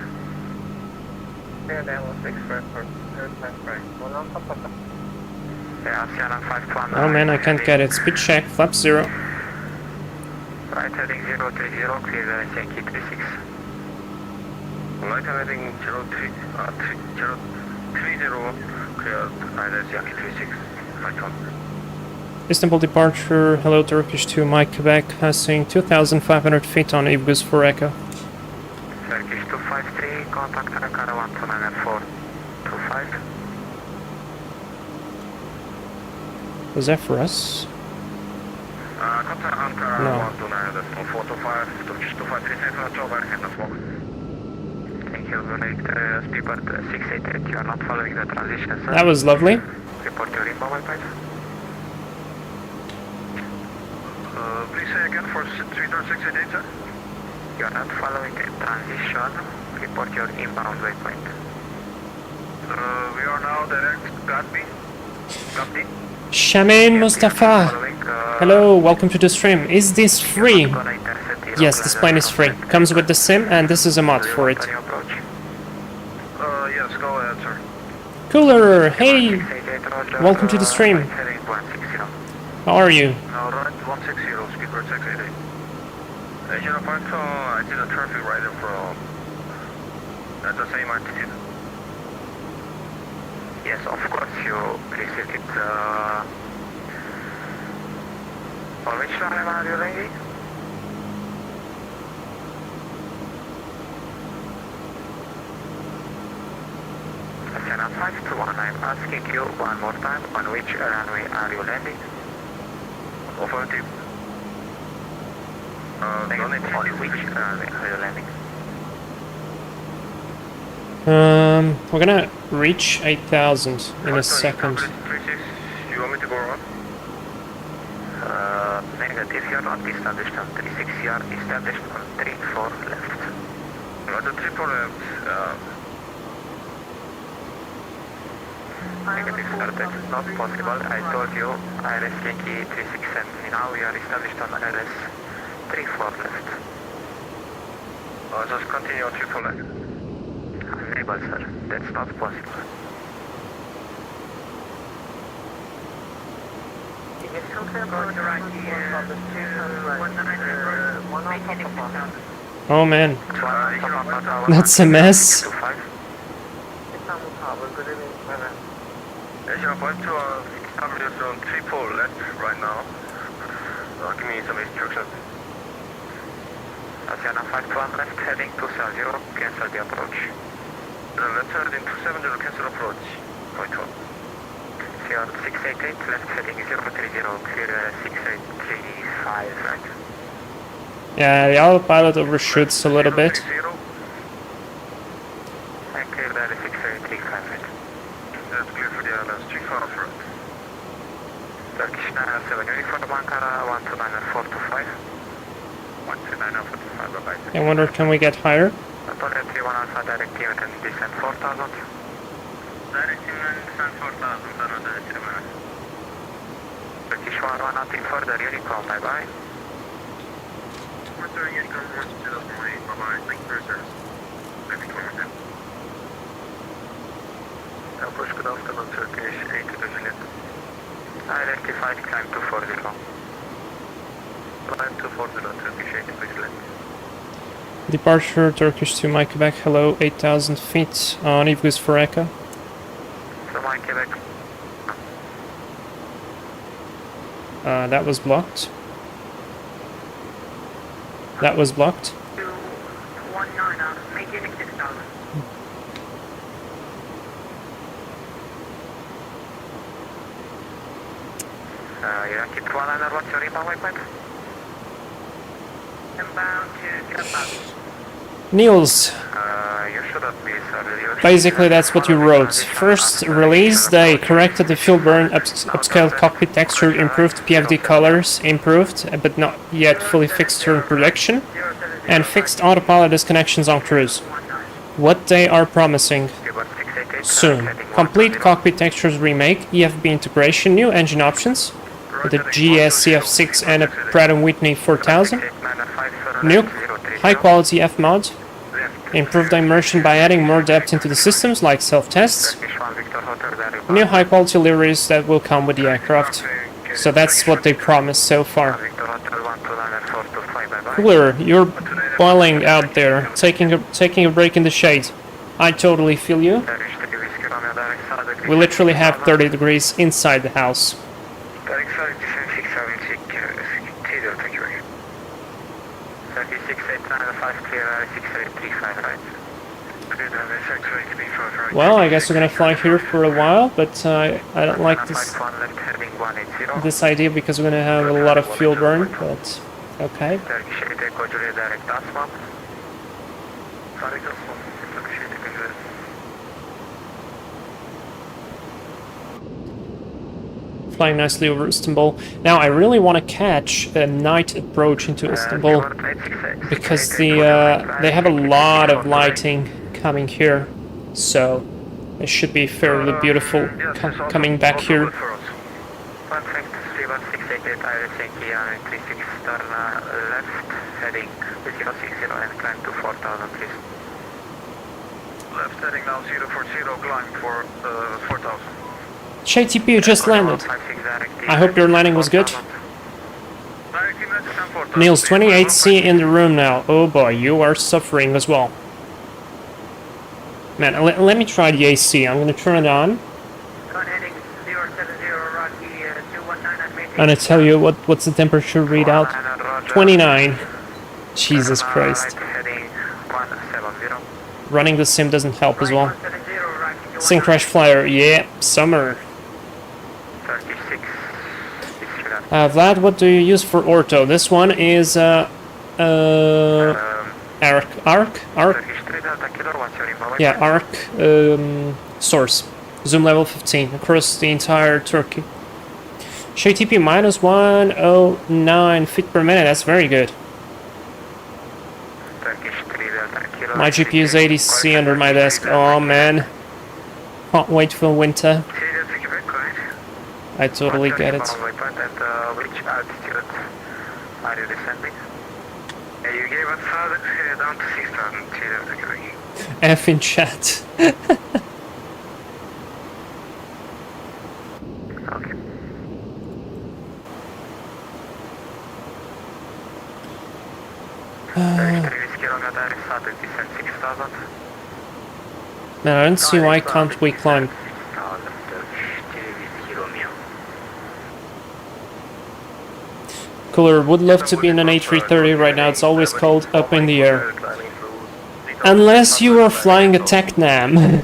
Clear at 165 for third time right, 1 Alpha Papa. Yeah, Sierra 521. Oh man, I can't get it. Speed check, flap 0. Right heading 030, clear the Yankee 36. Right heading 030, clear the Yankee 36. Right on. Istanbul departure, hello Turkish 2 Mike Quebec, passing 2,500 feet on Ibgus for Echo. Turkish 253, contact Ankara 129.425. Was that for us? Contact Ankara No. 129.425, Turkish 253, safe on the overhead not walk. Thank you, Speedbird 688, you are not following the transition, sir. That was lovely. Report your inbound, please. Please say again for Speedbird 688, sir. You are not following the transition. Report your inbound waypoint. We are now direct Gatby. Shamin Mustafa, hello, welcome to the stream. Is this free? Yes, this plane is free. Comes with the SIM and this is a mod for it. Yes, go ahead, sir. Cooler, hey, welcome to the stream. How are you? Alright, 160, speedbird 688. Agent Alberto, I did a traffic rider from at the same altitude. Yes, of course you received it. On which line are you landing? Channel 521, I'm asking you one more time, on which runway are you landing? Affirmative. On which runway are you landing? We're gonna reach 8,000 in a second. 36, you want me to go around? Negative, you're not established on 36, you are established on 34 left. The 34 left, negative, sir, that's not possible. I told you, ILS Yankee 367, now we are established on ILS 34 left. Just continue on 34 left. Unable, sir, that's not possible. Oh man, that's a mess. Agent Alberto, establish on 34 left right now. Give me some instructions. Asiana 51 left heading 270, cancel the approach. Left heading 270, cancel approach. Point 1. CR 688 left heading 030, clear 6835 right. Yeah, the autopilot overshoots a little bit. And clear that 6835 right. That's clear for the ILS 35 right. Turkish 907 uniform Ankara 129425. 129425, bye-bye. I wonder, can we get higher? Apollo 31 Alpha, direct team and descent 4000. Direct team and descent 4000, Turkish 11, nothing further, Unicorn, bye-bye. Further, Unicorn, 2008, bye-bye, thank you for your service. Maybe clear again. Approach, good afternoon, Turkish A330. Identified, climb 240. Climb 240, Turkish A330. Departure, Turkish to my Quebec, hello, 8,000 feet on Yves for Echo. So my Quebec. That was blocked. That was blocked. 219, maintaining 6,000. Yankee 219, what's your inbound waypoint? Inbound to Dalaman. Niels, You shouldn't be, sir. basically that's what you wrote. First release, they corrected the fuel burn, upscaled cockpit texture, improved PFD colors, improved, but not yet fully fixed turn projection, and fixed autopilot disconnections on cruise. What they are promising soon. Complete cockpit textures remake, EFB integration, new engine options, with a GSCF6 and a Pratt & Whitney 4000, new high-quality F-mod, improved immersion by adding more depth into the systems like self-tests, new high-quality liveries that will come with the aircraft. So that's what they promised so far. Cooler, you're boiling out there, taking a break in the shade. I totally feel you. We literally have 30 degrees inside the house. Well, I guess we're gonna fly here for a while, but I don't like this idea because we're gonna have a lot of fuel burn, but okay. Flying nicely over Istanbul. Now I really want to catch a night approach into Istanbul because they have a lot of lighting coming here, so it should be fairly beautiful coming back here. Left heading now 040, climb for 4000. JTP, you just landed. I hope your landing was good. Niels, 28C in the room now. Oh boy, you are suffering as well. Man, let me try the AC. I'm gonna turn it on. And I tell you what's the temperature readout? 29. Jesus Christ. Running the sim doesn't help as well. Sync crash flyer, yeah, summer. Vlad, what do you use for ortho? This one is arc. Yeah, arc source. Zoom level 15 across the entire Turkey. JTP minus 109 feet per minute. That's very good. My GPU is 80C under my desk. Oh man. Can't wait for winter. I totally get it. Which altitude are you descending? You gave us down to 6,000. F in chat. Okay. Man, I don't see why can't we climb. Cooler, would love to be in an A330 right now. It's always cold up in the air. Unless you are flying a Tecnam.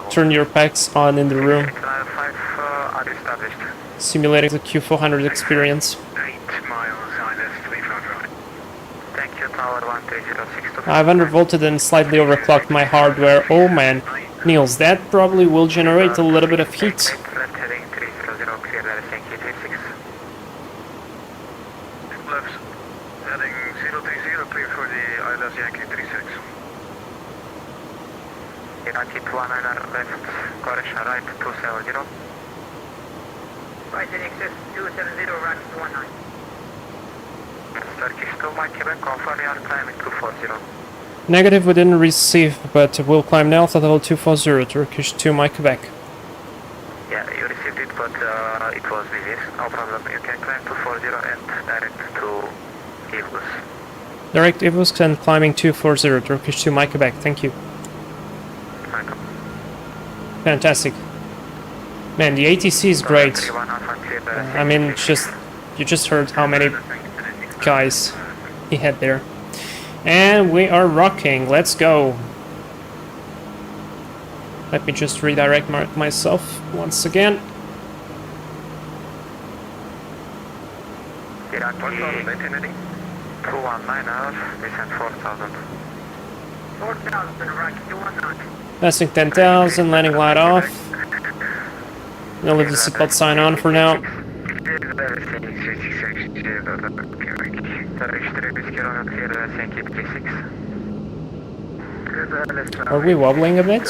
Turn your packs on in the room. Simulating the Q400 experience. I've undervolted and slightly overclocked my hardware. Oh man. Niels, that probably will generate a little bit of heat. Negative, we didn't receive, but we'll climb now to level 240, Turkish 2 my Quebec. Yeah, you received it, but it was busy. No problem. You can climb 240 and direct to Ivus. Direct Ivus and climbing 240, Turkish 2 my Quebec. Thank you. Welcome. Fantastic. Man, the ATC is great. I mean, you just heard how many guys he had there. And we are rocking. Let's go. Let me just redirect myself once again. Iraqi 219, descent 4,000. 4,000, Iraqi 219. Passing 10,000, landing light off. I'll leave the seatbelt sign on for now. Are we wobbling a bit?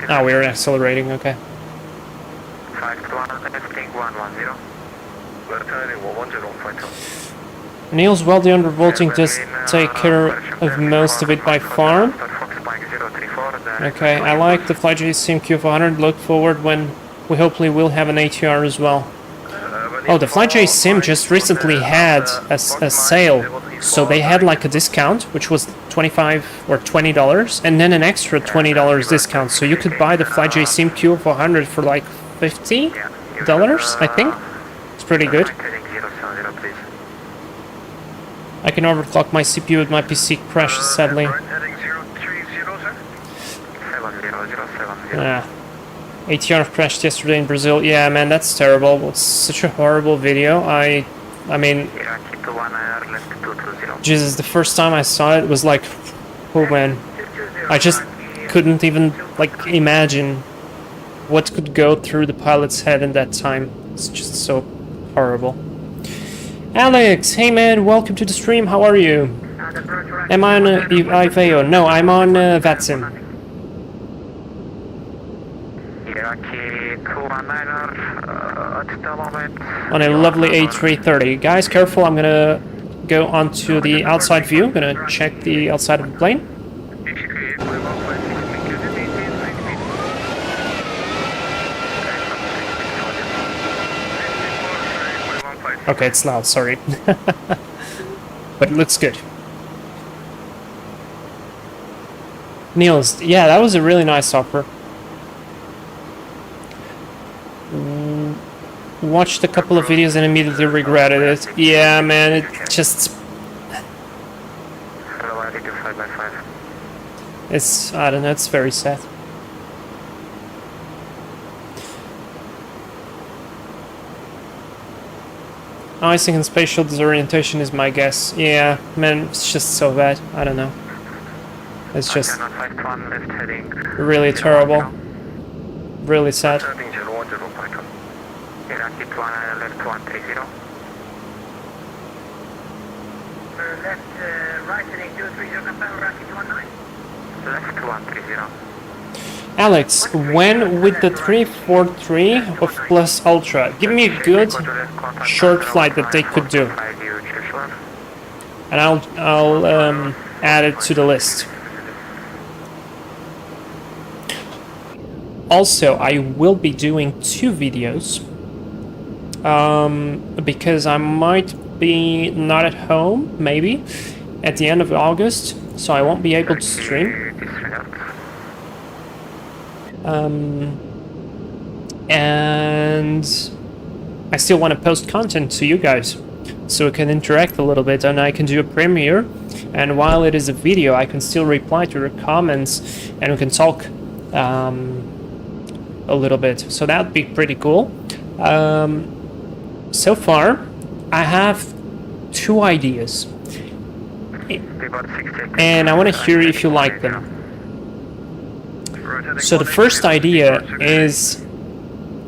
Ah, we're accelerating, okay. Niels, well, the undervolting does take care of most of it by far. Okay, I like the FlyJ Sim Q400. Look forward when we hopefully will have an ATR as well. Oh, the FlyJ Sim just recently had a sale, so they had like a discount, which was $25 or $20, and then an extra $20 discount, so you could buy the FlyJ Sim Q400 for like $50, I think. It's pretty good. I can overclock my CPU with my PC crashes, sadly. Yeah. ATR crashed yesterday in Brazil. Yeah, man, that's terrible. It's such a horrible video. I mean, Jesus, the first time I saw it was like, oh man, I just couldn't even like imagine what could go through the pilot's head in that time. It's just so horrible. Alex, hey man, welcome to the stream. How are you? Am I on Iveo? No, I'm on Vatsim. On a lovely A330. Guys, careful, I'm gonna go onto the outside view. I'm gonna check the outside of the plane. Okay, it's loud, sorry. But it looks good. Niels, yeah, that was a really nice offer. Watched a couple of videos and immediately regretted it. Yeah, man, it just... It's, I don't know, it's very sad. Icing and spatial disorientation is my guess. Yeah, man, it's just so bad. I don't know. It's just really terrible. Really sad. Alex, when with the 343 of Plus Ultra, give me a good short flight that they could do, and I'll add it to the list. Also, I will be doing 2 videos because I might be not at home, maybe, at the end of August, so I won't be able to stream. And I still want to post content to you guys, so we can interact a little bit, and I can do a premiere, and while it is a video, I can still reply to your comments, and we can talk a little bit, so that would be pretty cool. So far, I have 2 ideas, and I want to hear if you like them. So the first idea is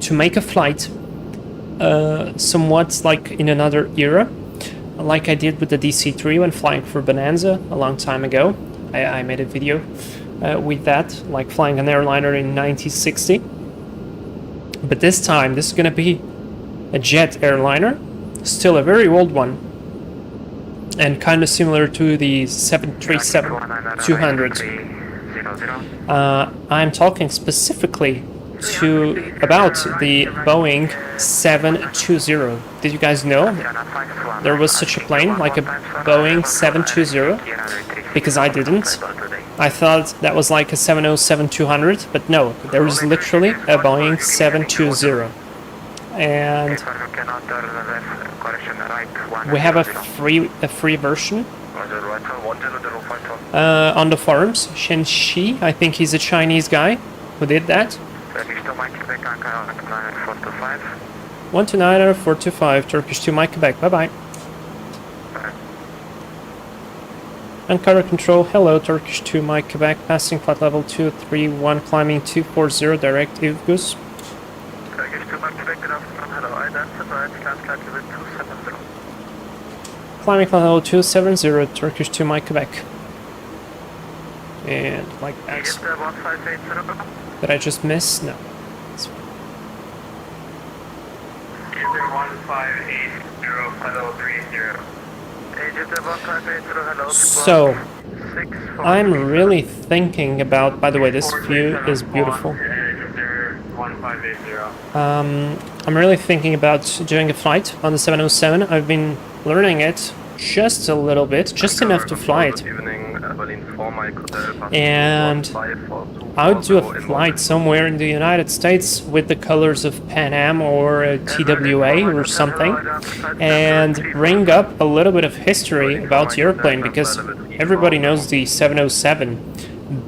to make a flight somewhat like in another era, like I did with the DC-3 when flying for Bonanza a long time ago. I made a video with that, like flying an airliner in 1960. But this time, this is going to be a jet airliner, still a very old one, and kind of similar to the 737-200. I'm talking specifically about the Boeing 720. Did you guys know there was such a plane, like a Boeing 720? Because I didn't. I thought that was like a 707-200, but no, there was literally a Boeing 720. And we have a free version on the forums. Shen Shi, I think he's a Chinese guy who did that. 129 425, Turkish 2 Mike Quebec, bye bye. Ankara Control, hello, Turkish 2 Mike Quebec, passing flight level 231, climbing 240, direct Ivgus. Turkish 2 Mike Quebec, good afternoon, hello, identified, climb flight level 270. Climbing flight level 270, Turkish 2 Mike Quebec. And like that. Did I just miss? No. It's fine. 1580-30. So, I'm really thinking about, by the way, this view is beautiful. I'm really thinking about doing a flight on the 707. I've been learning it just a little bit, just enough to fly it. And I would do a flight somewhere in the United States with the colors of Pan Am or a TWA or something, and bring up a little bit of history about the airplane, because everybody knows the 707,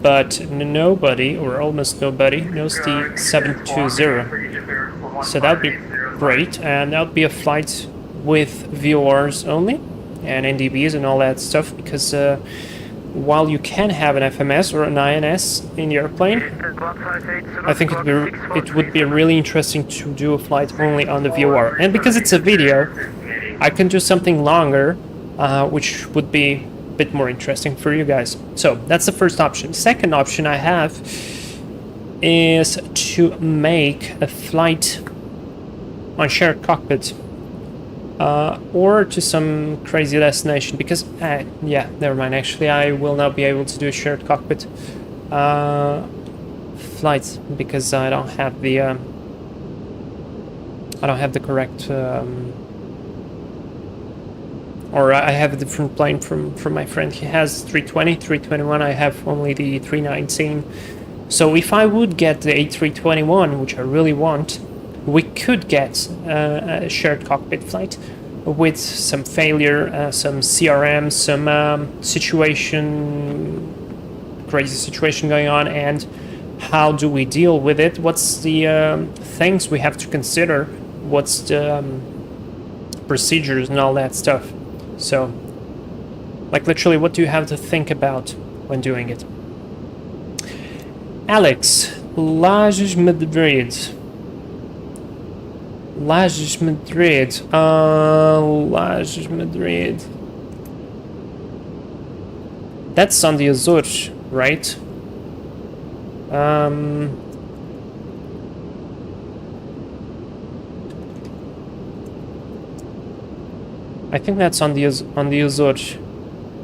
but nobody, or almost nobody, knows the 720. So that would be great, and that would be a flight with VORs only, and NDBs and all that stuff, because while you can have an FMS or an INS in the airplane, I think it would be really interesting to do a flight only on the VOR. And because it's a video, I can do something longer, which would be a bit more interesting for you guys. So that's the first option. Second option I have is to make a flight on shared cockpit or to some crazy destination, because yeah, never mind, actually I will not be able to do a shared cockpit flight because I don't have the correct or I have a different plane from my friend. He has 320, 321, I have only the 319. So if I would get the A321, which I really want, we could get a shared cockpit flight with some failure, some CRM, some crazy situation going on, and how do we deal with it? What's the things we have to consider? What's the procedures and all that stuff? So, like literally, what do you have to think about when doing it? Alex, Lages Madrid. Lages Madrid. Lages Madrid. That's on the Azores, right? I think that's on the Azores,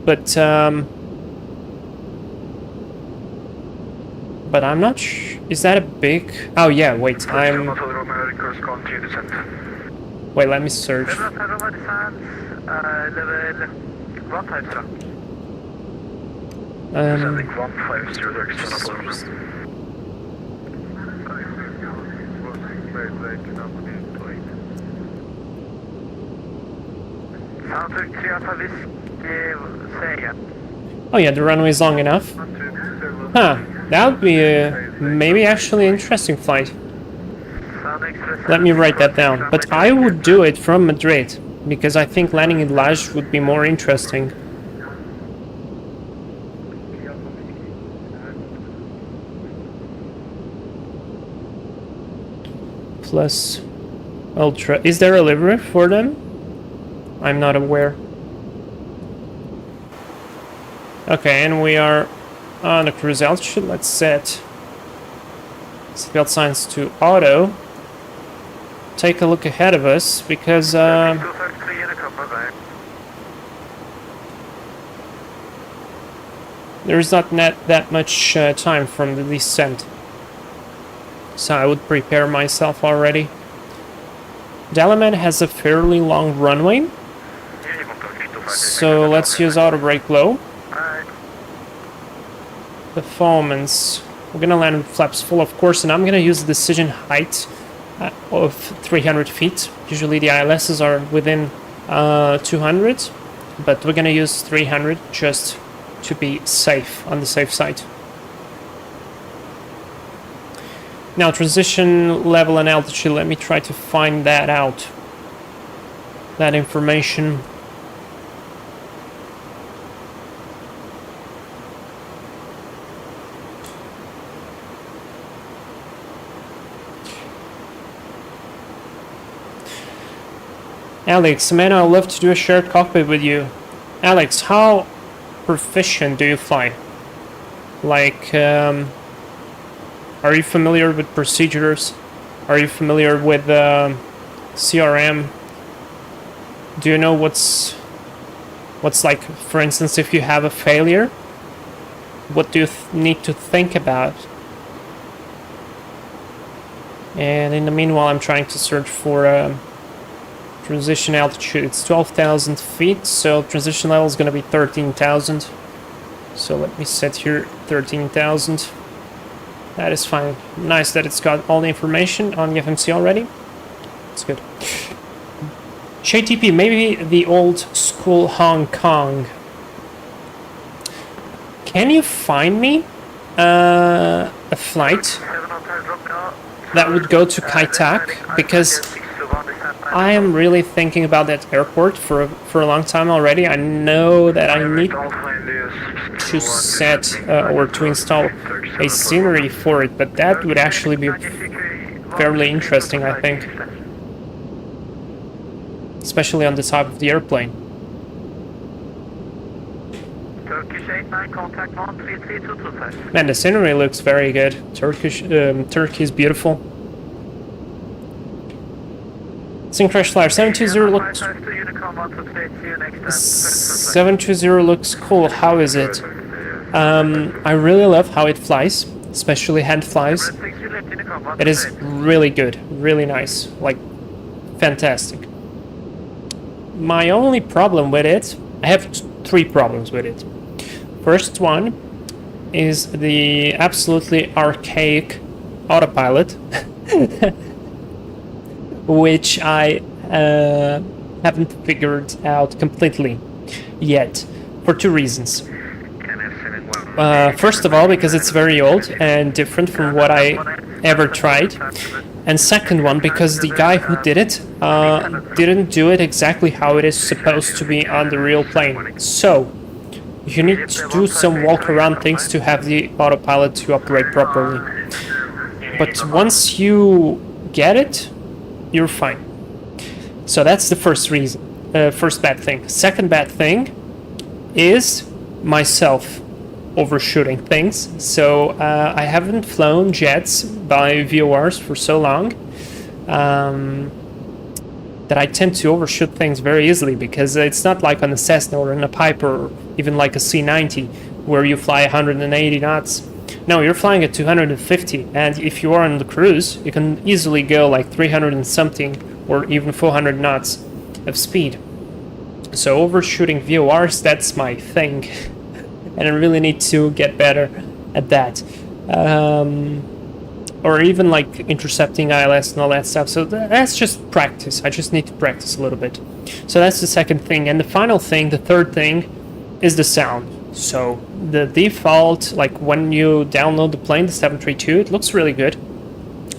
but I'm not sure. Is that a big? Oh yeah, wait. Wait, let me search. Oh yeah, the runway is long enough. Huh, that would be a maybe actually interesting flight. Let me write that down. But I would do it from Madrid, because I think landing in Laj would be more interesting. Plus Ultra. Is there a livery for them? I'm not aware. Okay, and we are on a cruise altitude. Let's set seatbelt signs to auto. Take a look ahead of us, because there's not that much time from the descent. So I would prepare myself already. Dalaman has a fairly long runway, so let's use auto brake low. Performance. We're gonna land with flaps full, of course, and I'm gonna use the decision height of 300 feet. Usually the ILSs are within 200, but we're gonna use 300 just to be safe, on the safe side. Now, transition level and altitude, let me try to find that out. That information. Alex, man, I'd love to do a shared cockpit with you. Alex, how proficient do you fly? Like, are you familiar with procedures? Are you familiar with CRM? Do you know what's like, for instance, if you have a failure? What do you need to think about? And in the meanwhile, I'm trying to search for transition altitude. It's 12,000 feet, so transition level is going to be 13,000. So let me set here 13,000. That is fine. Nice that it's got all the information on the FMC already. It's good. JTP, maybe the old school Hong Kong. Can you find me a flight that would go to Kai Tak? Because I am really thinking about that airport for a long time already. I know that I need to set or to install a scenery for it, but that would actually be fairly interesting, I think. Especially on the top of the airplane. Turkish 89, contact 133-225. Man, the scenery looks very good. Turkey is beautiful. Crash Flyer 720 looks 720 looks cool. How is it? I really love how it flies, especially hand flies. It is really good, really nice, like fantastic. My only problem with it, I have 3 problems with it. First one is the absolutely archaic autopilot, which I haven't figured out completely yet, for 2 reasons. First of all, because it's very old and different from what I ever tried. And second one, because the guy who did it didn't do it exactly how it is supposed to be on the real plane. So, you need to do some walk-around things to have the autopilot to operate properly. But once you get it, you're fine. So that's the first reason, first bad thing. Second bad thing is myself overshooting things. So I haven't flown jets by VORs for so long that I tend to overshoot things very easily, because it's not like on a Cessna or in a Piper or even like a C-90 where you fly 180 knots. No, you're flying at 250, and if you are on the cruise, you can easily go like 300 and something or even 400 knots of speed. So overshooting VORs, that's my thing. And I really need to get better at that. Or even like intercepting ILS and all that stuff. So that's just practice. I just need to practice a little bit. So that's the second thing. And the final thing, the third thing, is the sound. So the default, like when you download the plane, the 732, it looks really good.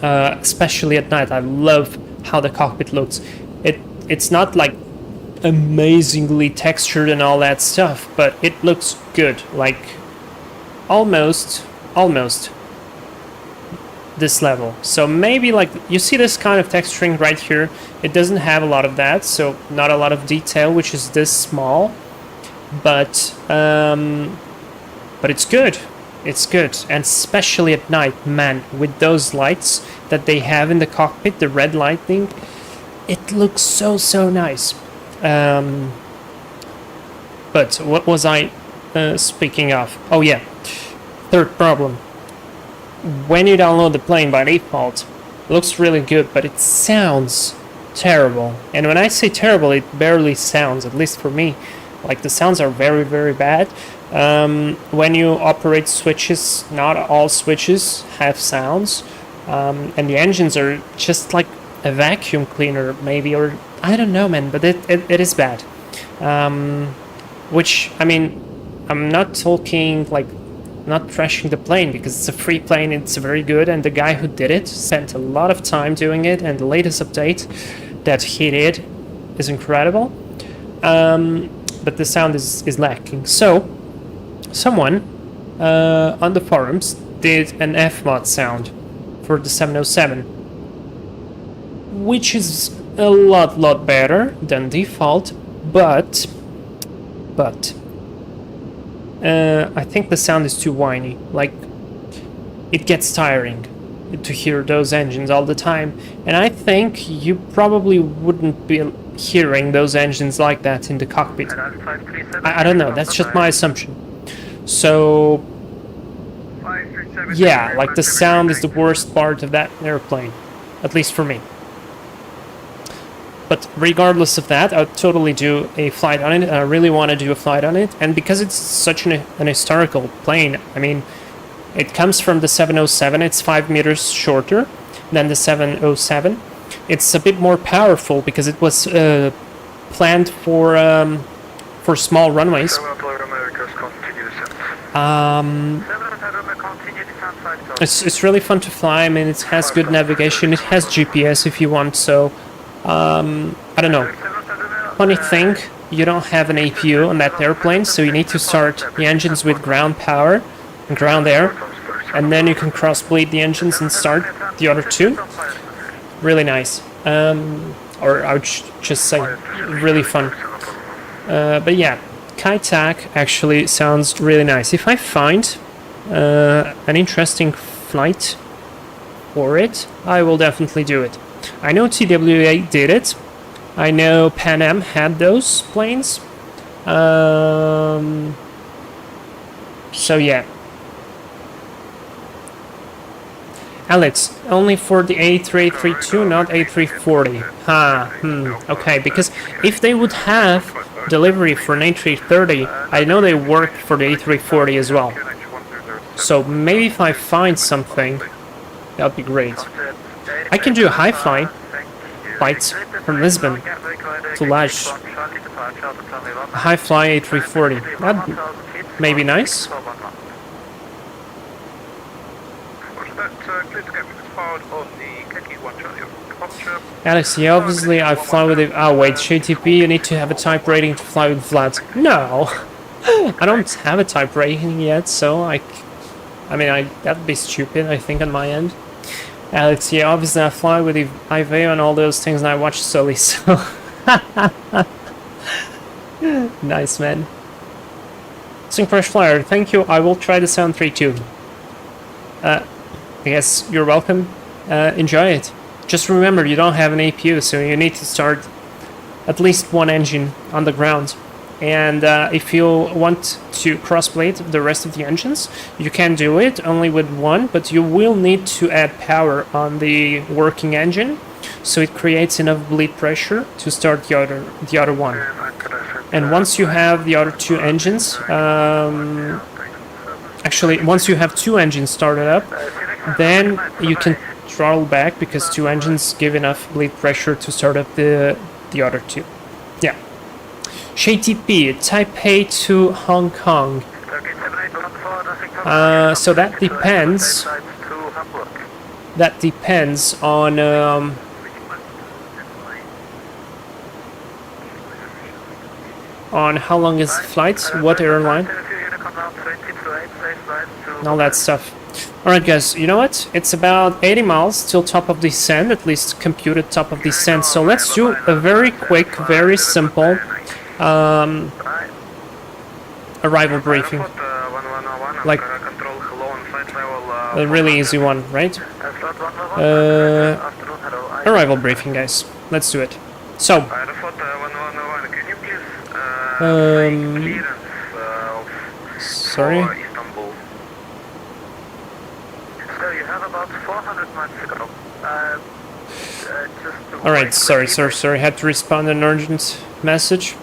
Especially at night. I love how the cockpit looks. It's not like amazingly textured and all that stuff, but it looks good, like almost this level. So maybe like you see this kind of texturing right here, it doesn't have a lot of that, so not a lot of detail, which is this small, but it's good. It's good, and especially at night, man, with those lights that they have in the cockpit, the red lighting, it looks so nice. But what was I speaking of? Oh yeah, third problem. When you download the plane by default, it looks really good, but it sounds terrible. And when I say terrible, it barely sounds, at least for me. Like the sounds are very bad. When you operate switches, not all switches have sounds. And the engines are just like a vacuum cleaner maybe, or I don't know, man, but it is bad. Which, I mean, I'm not talking like, not trashing the plane, because it's a free plane, it's very good, and the guy who did it spent a lot of time doing it, and the latest update that he did is incredible. But the sound is lacking. So, someone on the forums did an F-mod sound for the 707, which is a lot better than default, but I think the sound is too whiny. Like, it gets tiring to hear those engines all the time, and I think you probably wouldn't be hearing those engines like that in the cockpit. I don't know, that's just my assumption. So yeah, like the sound is the worst part of that airplane, at least for me. But regardless of that, I'll totally do a flight on it. I really want to do a flight on it, and because it's such an historical plane, I mean, it comes from the 707, it's 5 meters shorter than the 707. It's a bit more powerful because it was planned for small runways. It's really fun to fly. I mean, it has good navigation. It has GPS if you want. So I don't know. Funny thing, you don't have an APU on that airplane, so you need to start the engines with ground power and ground air, and then you can cross-bleed the engines and start the other two. Really nice. Or I would just say really fun. But yeah, Kai-Tak actually sounds really nice. If I find an interesting flight for it, I will definitely do it. I know TWA did it. I know Pan Am had those planes. So yeah. Alex, only for the A332, not A340. Okay, because if they would have delivery for an A330, I know they work for the A340 as well. So maybe if I find something, that would be great. I can do a high fly flights from Lisbon to Laj. A high fly A340. That may be nice. Alex, yeah, obviously I fly with it. Oh wait, JTP, you need to have a type rating to fly with Vlad. No, I don't have a type rating yet, so that'd be stupid, I think, on my end. Alex, yeah, obviously I fly with the IV and all those things, and I watch Sully, so... Nice, man. Sync Fresh Flyer, thank you, I will try the Sound 3 I guess you're welcome. Enjoy it. Just remember, you don't have an APU, so you need to start at least one engine on the ground. And if you want to crossblade the rest of the engines, you can do it only with one, but you will need to add power on the working engine, so it creates enough bleed pressure to start the other one. And once you have the other two engines, actually, once you have two engines started up, then you can throttle back, because two engines give enough bleed pressure to start up the other two. Yeah. JTP, Taipei to Hong Kong. So that depends. That depends on how long is the flight, what airline, and all that stuff. Alright guys, you know what? It's about 80 miles till top of descent, at least computed top of descent. So let's do a very quick, very simple arrival briefing. Like a really easy one, right? Arrival briefing, guys. Let's do it. So, sorry. Alright, sorry, had to respond to an urgent message.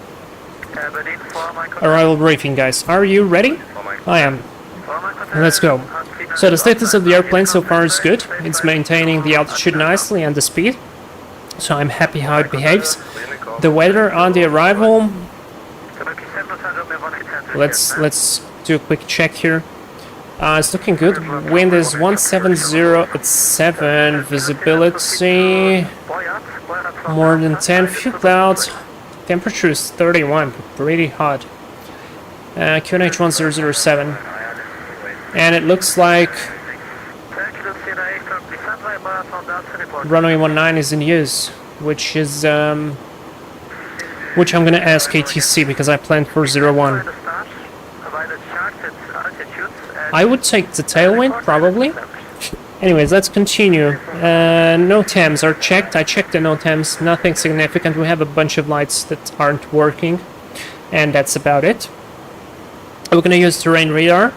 Arrival briefing, guys. Are you ready? I am. Let's go. So the status of the airplane so far is good. It's maintaining the altitude nicely and the speed, so I'm happy how it behaves. The weather on the arrival... Let's do a quick check here. It's looking good. Wind is 170 at 7. Visibility more than 10. Few clouds. Temperature is 31. Pretty hot. QNH 1007. And it looks like runway 19 is in use, which is which I'm gonna ask ATC, because I planned for 01. I would take the tailwind, probably. Anyways, let's continue. NOTAMs are checked. I checked the NOTAMs. Nothing significant. We have a bunch of lights that aren't working, and that's about it. We're going to use terrain radar,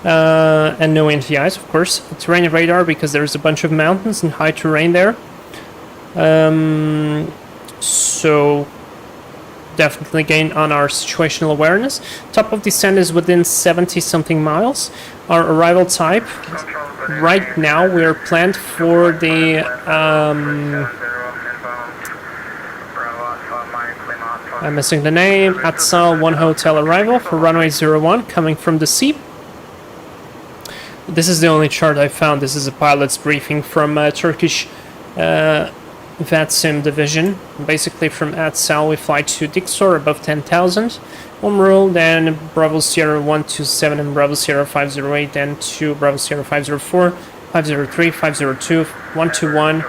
and no NVIs, of course. Terrain radar, because there's a bunch of mountains and high terrain there. So... definitely gain on our situational awareness. Top of descent is within 70-something miles. Our arrival type, right now we're planned for the I'm missing the name, Atsal 1 Hotel arrival for runway 01 coming from the sea. This is the only chart I found. This is a pilot's briefing from Turkish VATSIM division. Basically from Atsal we fly to Dixor above 10,000. Umrul, then Bravo Sierra 127 and Bravo Sierra 508, then to Bravo Sierra 504, 503, 502, 121,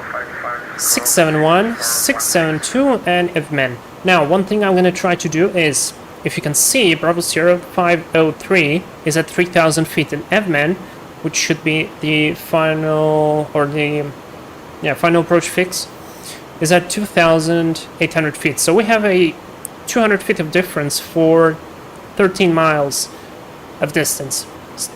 671, 672, and Evmen. Now, one thing I'm going to try to do is, if you can see, Bravo Sierra 503 is at 3,000 feet, and Evmen, which should be the final, or the final approach fix, is at 2,800 feet. So we have a 200 feet of difference for 13 miles of distance.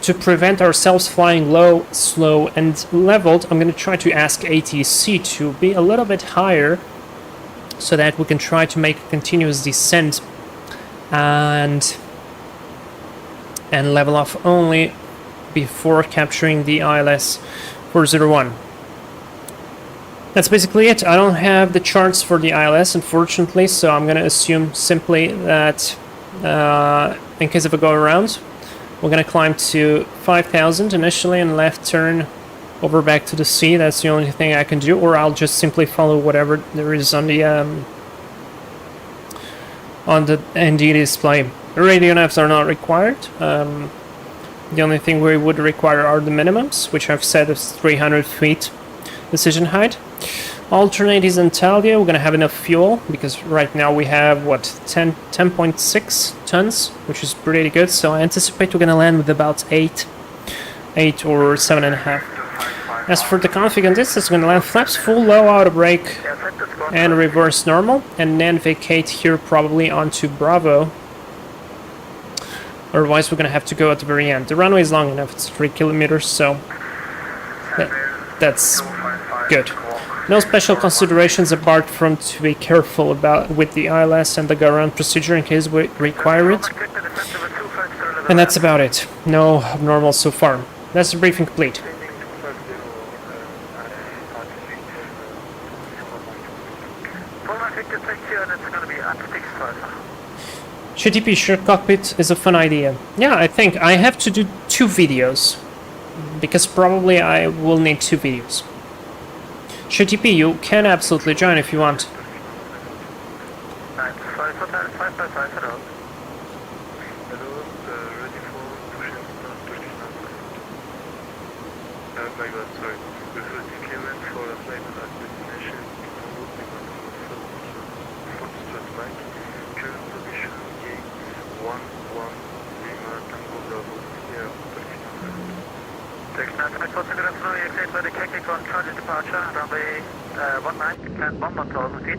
To prevent ourselves flying low, slow, and leveled, I'm going to try to ask ATC to be a little bit higher so that we can try to make a continuous descent and level off only before capturing the ILS 401. That's basically it. I don't have the charts for the ILS, unfortunately, so I'm going to assume simply that in case of a go-around, we're going to climb to 5,000 initially and left turn over back to the sea. That's the only thing I can do, or I'll just simply follow whatever there is on the ND display. Radio navs are not required. The only thing we would require are the minimums, which I've set as 300 feet decision height. Alternate is Antalya. We're gonna have enough fuel because right now we have what 10.6 tons, which is pretty good. So I anticipate we're gonna land with about 8 or 7.5. As for the config on this, it's gonna land flaps full, low, auto brake, and reverse normal, and then vacate here probably onto Bravo. Otherwise, we're gonna have to go at the very end. The runway is long enough; it's 3 kilometers, so that's good. No special considerations apart from to be careful about with the ILS and the go-around procedure in case we require it. And that's about it. No abnormal so far. That's the briefing complete. GTP sure cockpit is a fun idea. Yeah, I think I have to do 2 videos. Because probably I will need 2 videos. GTP, you can absolutely join if you want.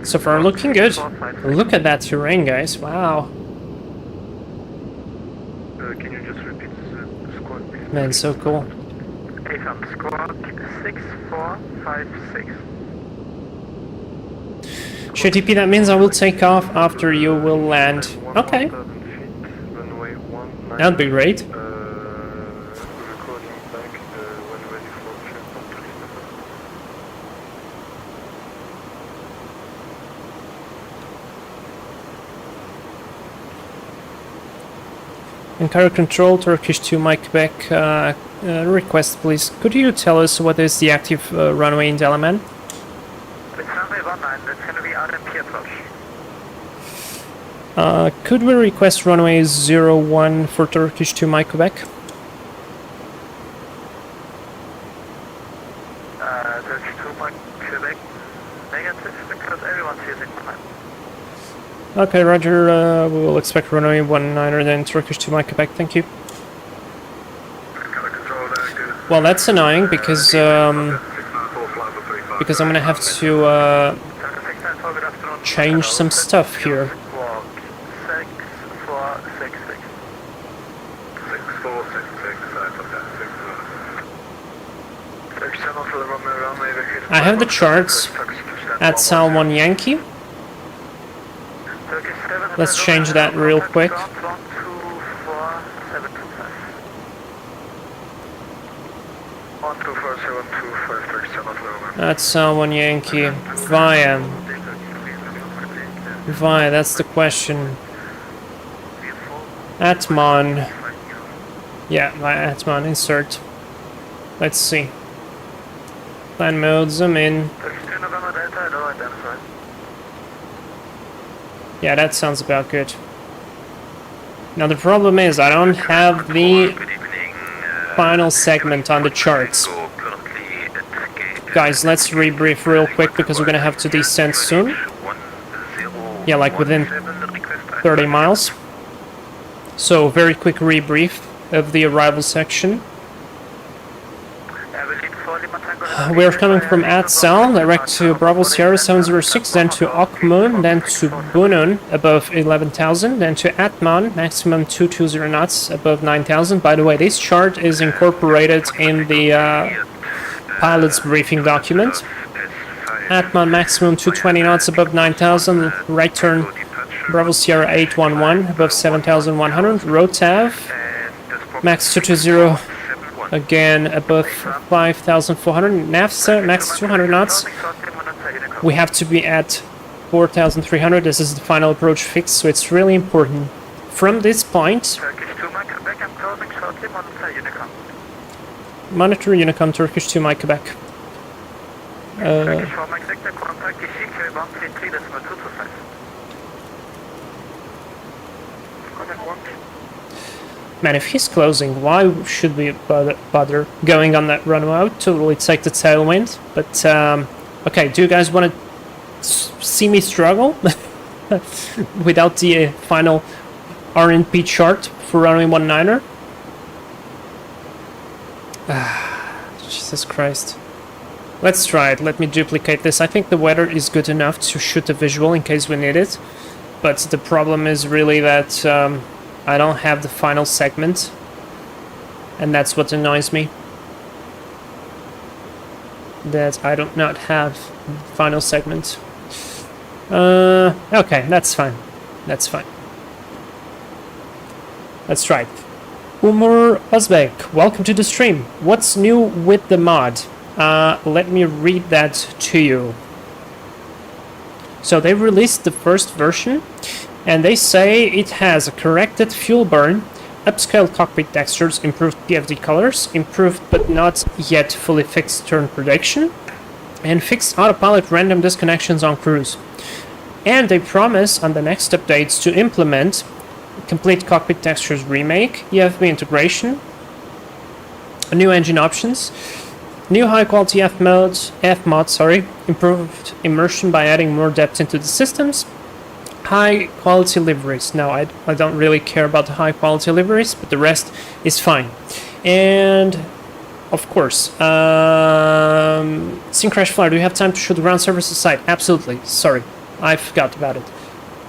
So far looking good. Look at that terrain, guys. Wow. Can you just repeat the squad, please? Man, so cool. Squad 6456. GTP, that means I will take off after you will land. Okay. That'd be great. In carrier control, Turkish 2 Mike Quebec, request please. Could you tell us what is the active runway in Dalaman? It's runway 19, that's going to be RMP approach. Could we request runway 01 for Turkish 2 Mike Quebec? Turkish 2 Mike Quebec, negative, because everyone's using 19. Okay, roger, we will expect runway 19 then Turkish 2 Mike Quebec, thank you. Well, that's annoying because I'm gonna have to change some stuff here. I have the charts at Salmon Yankee. Let's change that real quick. That's Salmon Yankee. Via, that's the question. Atman. Yeah, via Atman, insert. Let's see. Plan mode, zoom in. Yeah, that sounds about good. Now the problem is I don't have the final segment on the charts. Guys, let's rebrief real quick because we're gonna have to descend soon. Yeah, like within 30 miles. So, very quick rebrief of the arrival section. We're coming from Adsal, direct to Bravo Sierra 706, then to Okmun, then to Bunun, above 11,000, then to Atman, maximum 220 knots, above 9,000. By the way, this chart is incorporated in the pilot's briefing document. Atman, maximum 220 knots, above 9,000, right turn Bravo Sierra 811, above 7,100, Rotav, max 220, again above 5,400, NAFSA, max 200 knots. We have to be at 4,300, this is the final approach fix, so it's really important. From this point, monitor Unicom, Turkish 2 Mike Quebec. Man, if he's closing, why should we bother going on that runway? I would totally take the tailwind, but okay, do you guys want to see me struggle without the final RNP chart for runway 19er? Jesus Christ. Let's try it. Let me duplicate this. I think the weather is good enough to shoot a visual in case we need it, but the problem is really that I don't have the final segment, and that's what annoys me. That I do not have the final segment. Okay, that's fine. That's fine. Let's try it. Umur Uzbek, welcome to the stream. What's new with the mod? Let me read that to you. So they released the first version, and they say it has a corrected fuel burn, upscaled cockpit textures, improved PFD colors, improved but not yet fully fixed turn prediction, and fixed autopilot random disconnections on cruise. And they promise on the next updates to implement complete cockpit textures remake, EFB integration, new engine options, new high quality F-mod, improved immersion by adding more depth into the systems, high quality liveries. Now I don't really care about the high quality liveries, but the rest is fine. And of course, Sync Crash Flyer, do you have time to shoot the ground services site? Absolutely, sorry, I forgot about it.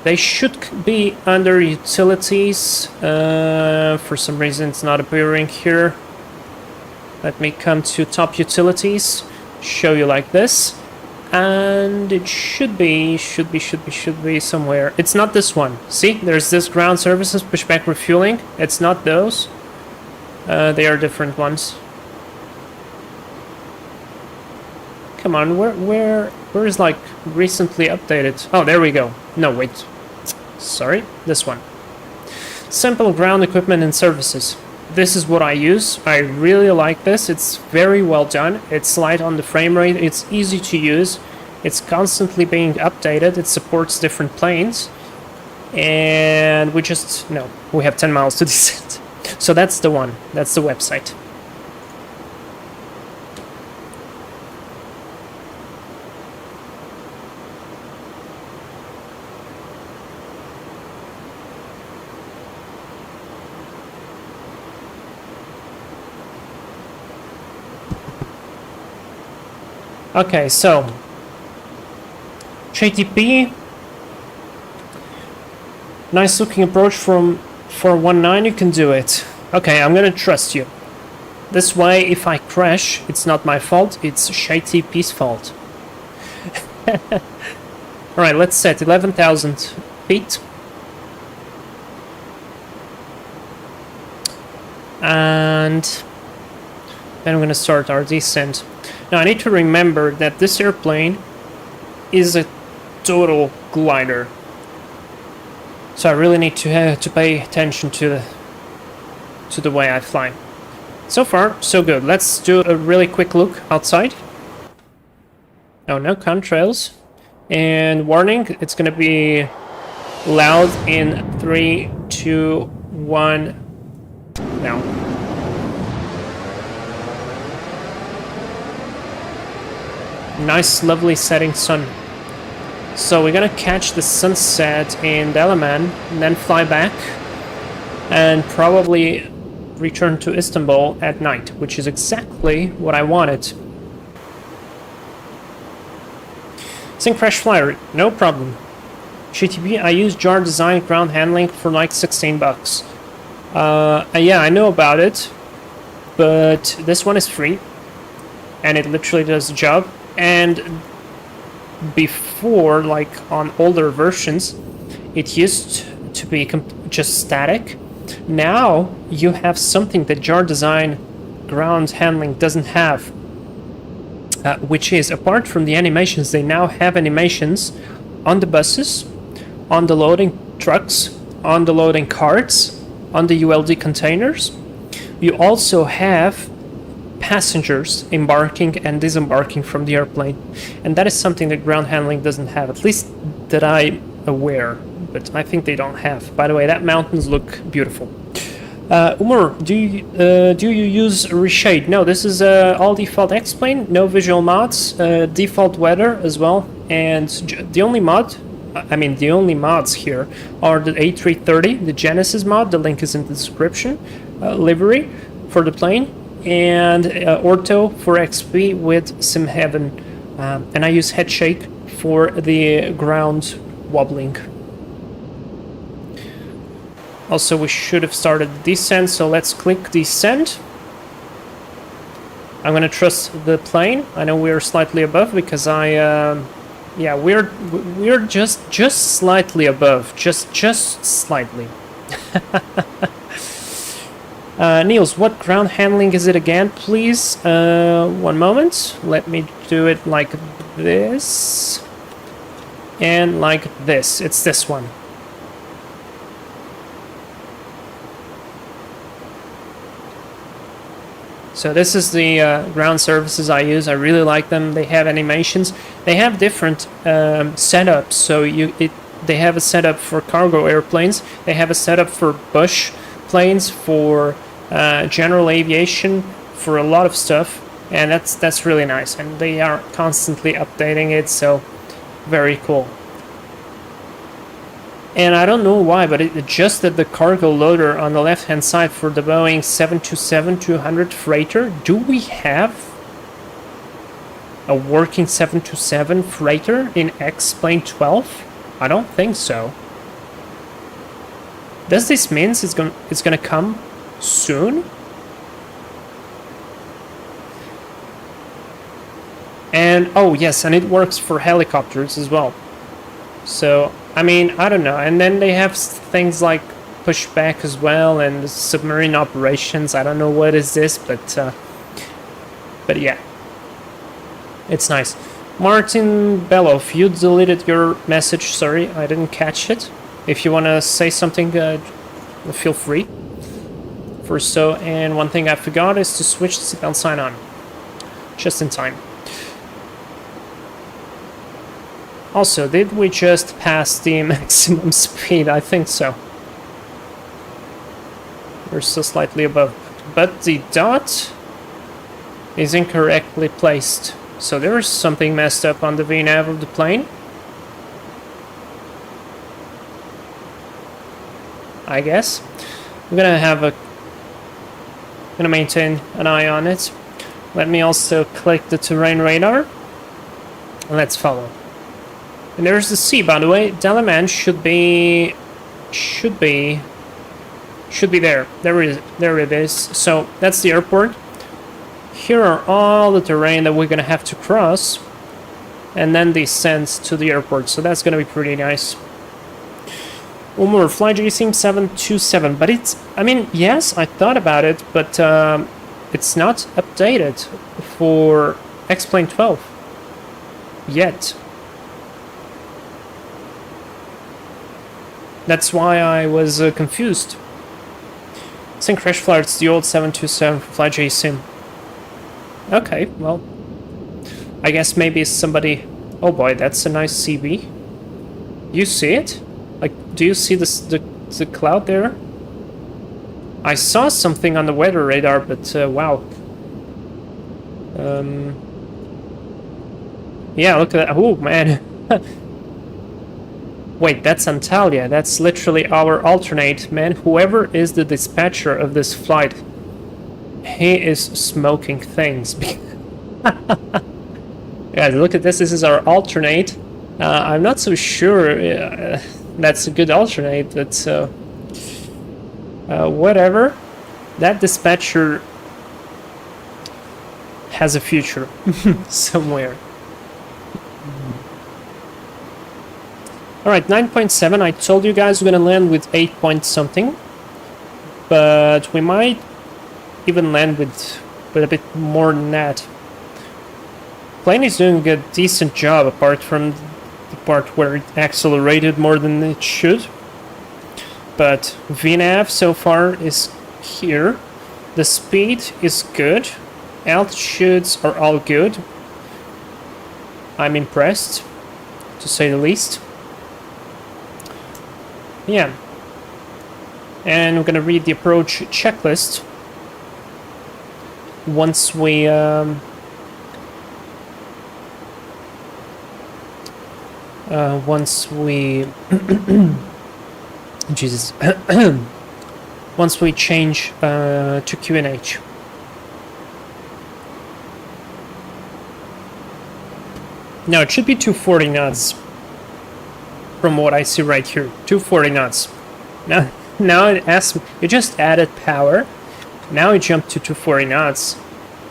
They should be under utilities. For some reason it's not appearing here. Let me come to top utilities, show you like this. And it should be somewhere. It's not this one. See, there's this ground services, pushback refueling. It's not those. They are different ones. Come on, where is like recently updated? Oh, there we go. No, wait. Sorry, this one. Simple ground equipment and services. This is what I use. I really like this. It's very well done. It's light on the frame rate. It's easy to use. It's constantly being updated. It supports different planes. And we have 10 miles to descend. So that's the one. That's the website. Okay, so JTP, nice looking approach from 419, you can do it. Okay, I'm gonna trust you. This way, if I crash, it's not my fault, it's JTP's fault. Alright, let's set 11,000 feet. And then we're gonna start our descent. Now I need to remember that this airplane is a total glider, so I really need to pay attention to the way I fly. So far, so good. Let's do a really quick look outside. Oh, no contrails. And warning, it's gonna be loud in 3, 2, 1, now. Nice, lovely setting sun. So we're gonna catch the sunset in Dalaman, and then fly back, and probably return to Istanbul at night, which is exactly what I wanted. Sync crash flyer, no problem. GTB, I use jar design ground handling for like 16 bucks. Yeah, I know about it, but this one is free, and it literally does the job. And before, like on older versions, it used to be just static. Now you have something that jar design ground handling doesn't have, which is, apart from the animations, they now have animations on the buses, on the loading trucks, on the loading carts, on the ULD containers. You also have passengers embarking and disembarking from the airplane, and that is something that ground handling doesn't have, at least that I'm aware, but I think they don't have. By the way, that mountains look beautiful. Umar, do you use reshade? No, this is all default X-plane, no visual mods, default weather as well, and the only mods here are the A330, the Genesis mod, the link is in the description, livery for the plane, and Ortho for XP with Sim Heaven, and I use head shake for the ground wobbling. Also, we should have started descent, so let's click descent. I'm gonna trust the plane. I know we're slightly above because yeah, we're just slightly above, just slightly. Niels, what ground handling is it again, please? One moment. Let me do it like this and like this. It's this one. So this is the ground services I use. I really like them. They have animations. They have different setups. So they have a setup for cargo airplanes. They have a setup for bush planes, for general aviation, for a lot of stuff, and that's really nice. And they are constantly updating it. So very cool. And I don't know why, but it adjusted the cargo loader on the left-hand side for the Boeing 727-200 freighter. Do we have a working 727 freighter in X-Plane 12? I don't think so. Does this mean it's gonna come soon? And oh yes, and it works for helicopters as well. So I mean, I don't know. And then they have things like pushback as well, and submarine operations. I don't know what is this, but yeah, it's nice. Martin Beloff, you deleted your message. Sorry, I didn't catch it. If you want to say something, feel free. First, and one thing I forgot is to switch the seatbelt sign on, just in time. Also, did we just pass the maximum speed? I think so. We're still slightly above. But the dot is incorrectly placed. So there is something messed up on the VNAV of the plane. I guess. I'm gonna maintain an eye on it. Let me also click the terrain radar. Let's follow. And there's the sea, by the way. Dalaman should be there. There it is. So that's the airport. Here are all the terrain that we're gonna have to cross, and then descend to the airport. So that's gonna be pretty nice. Umar, FlyJSim 727, but I mean, yes, I thought about it, but it's not updated for X-Plane 12 yet. That's why I was confused. Sync crash flyer, it's the old 727 for FlyJSim. Okay, well, I guess maybe somebody... Oh boy, that's a nice CB. You see it? Like, do you see the cloud there? I saw something on the weather radar, but wow. Yeah, look at that. Oh man. Wait, that's Antalya. That's literally our alternate, man. Whoever is the dispatcher of this flight, he is smoking things. Guys, look at this. This is our alternate. I'm not so sure that's a good alternate, but whatever. That dispatcher has a future somewhere. Alright, 9.7. I told you guys we're gonna land with 8 point something, but we might even land with a bit more than that. Plane is doing a decent job, apart from the part where it accelerated more than it should. But VNAV so far is here. The speed is good. Altitudes are all good. I'm impressed, to say the least. Yeah. And we're gonna read the approach checklist once we Jesus. Once we change to QNH. Now it should be 240 knots from what I see right here. 240 knots. Now it asks me, you just added power. Now it jumped to 240 knots,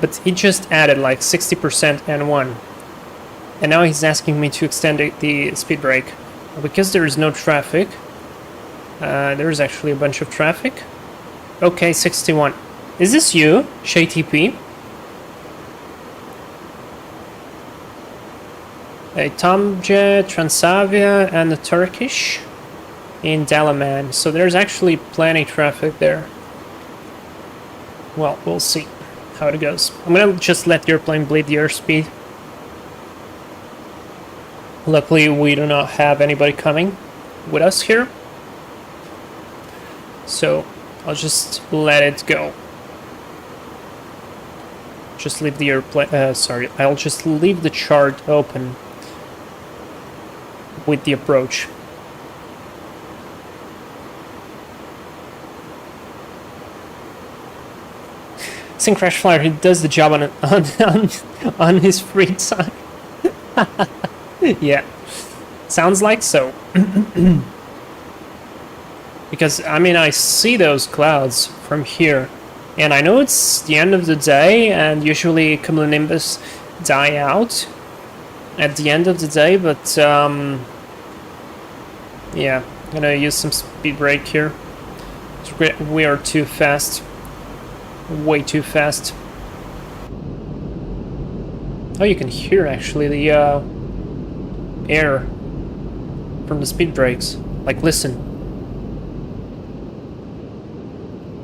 but it just added like 60% N1. And now he's asking me to extend the speed brake. Because there is no traffic, there is actually a bunch of traffic. Okay, 61. Is this you, ShayTP? A Tomjet, Transavia, and the Turkish in Dalaman. So there's actually plenty of traffic there. Well, we'll see how it goes. I'm gonna just let the airplane bleed the airspeed. Luckily, we do not have anybody coming with us here. So I'll just let it go. Just leave the airplane, sorry, I'll just leave the chart open with the approach. Sync Crash Flyer, he does the job on his free time. Yeah, sounds like so. Because, I mean, I see those clouds from here, and I know it's the end of the day, and usually cumulonimbus die out at the end of the day, but, yeah, I'm gonna use some speed brake here. We are too fast. Way too fast. Oh, you can hear, actually, the, air from the speed brakes. Like, listen.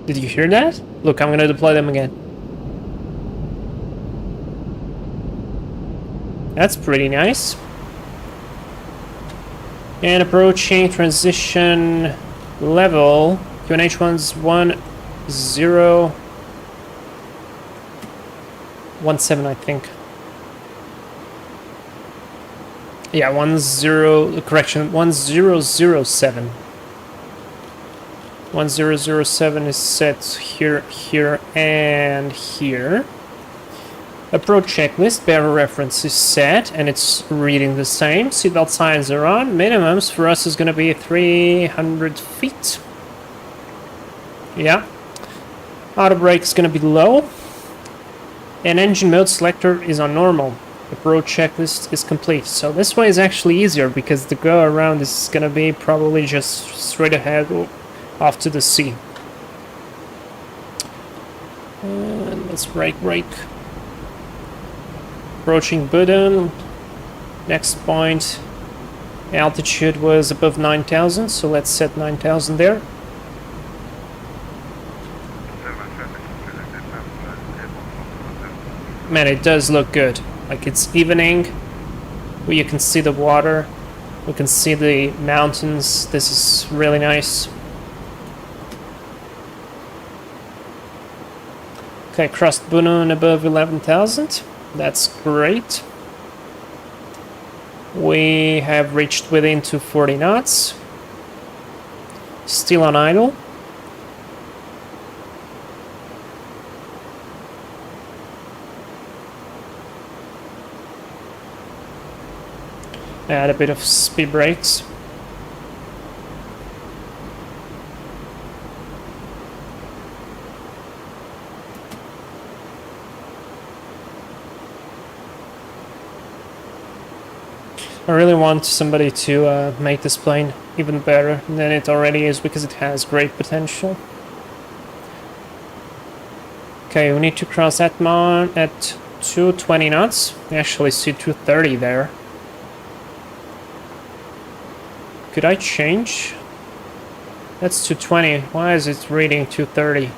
Did you hear that? Look, I'm gonna deploy them again. That's pretty nice. And approaching transition level. QNH1's 1017, I think. Yeah, 1007. 1007 is set here, here, and here. Approach checklist, bearer reference is set, and it's reading the same. Seatbelt signs are on. Minimums for us is going to be 300 feet. Yeah. Auto brake is going to be low. And engine mode selector is on normal. Approach checklist is complete. So this way is actually easier because the go around is going to be probably just straight ahead off to the sea. And let's brake. Approaching Budon. Next point. Altitude was above 9,000, so let's set 9,000 there. Man, it does look good. Like, it's evening. You can see the water. We can see the mountains. This is really nice. Okay, crossed Bunun above 11,000. That's great. We have reached within 240 knots. Still on idle. Add a bit of speed brakes. I really want somebody to make this plane even better than it already is, because it has great potential. Okay, we need to cross Atmon at 220 knots. We actually see 230 there. Could I change? That's 220. Why is it reading 230?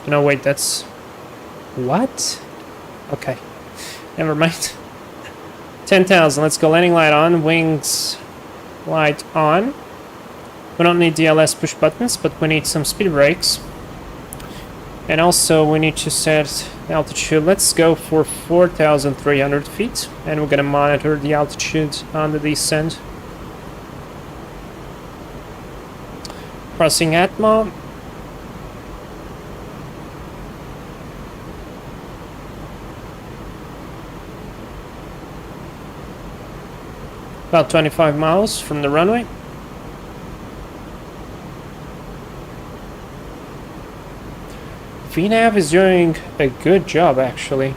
No, wait, that's... What? Okay, never mind. 10,000, let's go. Landing light on, wings light on. We don't need DLS push buttons, but we need some speed brakes. And also we need to set altitude. Let's go for 4,300 feet, and we're gonna monitor the altitude on the descent. Crossing Atma. About 25 miles from the runway. VNAV is doing a good job, actually.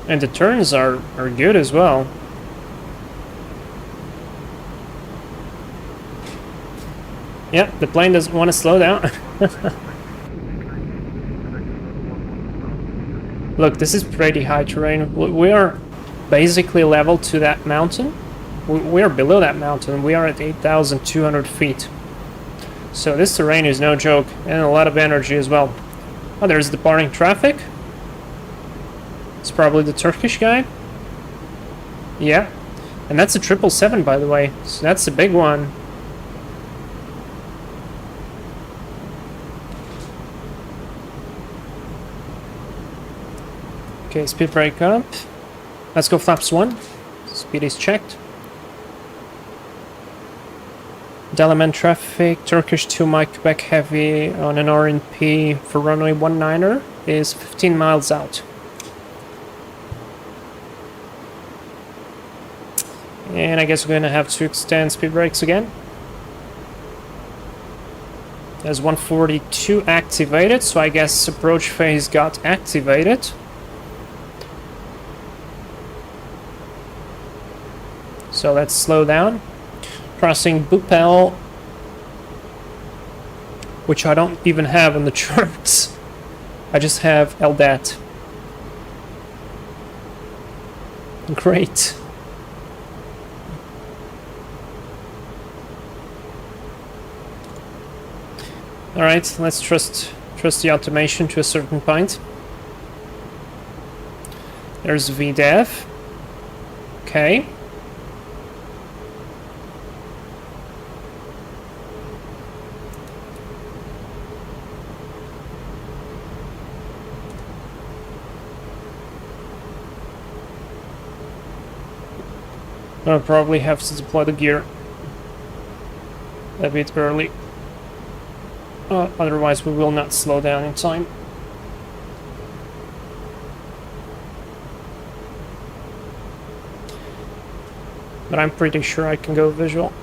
And the turns are good as well. Yeah, the plane doesn't want to slow down. Look, this is pretty high terrain. We are basically level to that mountain. We are below that mountain. We are at 8,200 feet. So this terrain is no joke, and a lot of energy as well. Oh, there's departing traffic. It's probably the Turkish guy. Yeah, and that's a 777, by the way. So that's a big one. Okay, speed brake up. Let's go flaps 1. Speed is checked. Dalaman traffic, Turkish 2 Mike Quebec heavy on an RNP for runway 19er is 15 miles out. And I guess we're gonna have to extend speed brakes again. There's 142 activated, so I guess approach phase got activated. So let's slow down. Crossing Bupel, which I don't even have on the charts. I just have LDAT. Great. Alright, let's trust the automation to a certain point. There's VDEV. Okay. I'll probably have to deploy the gear a bit early. Otherwise we will not slow down in time. But I'm pretty sure I can go visual.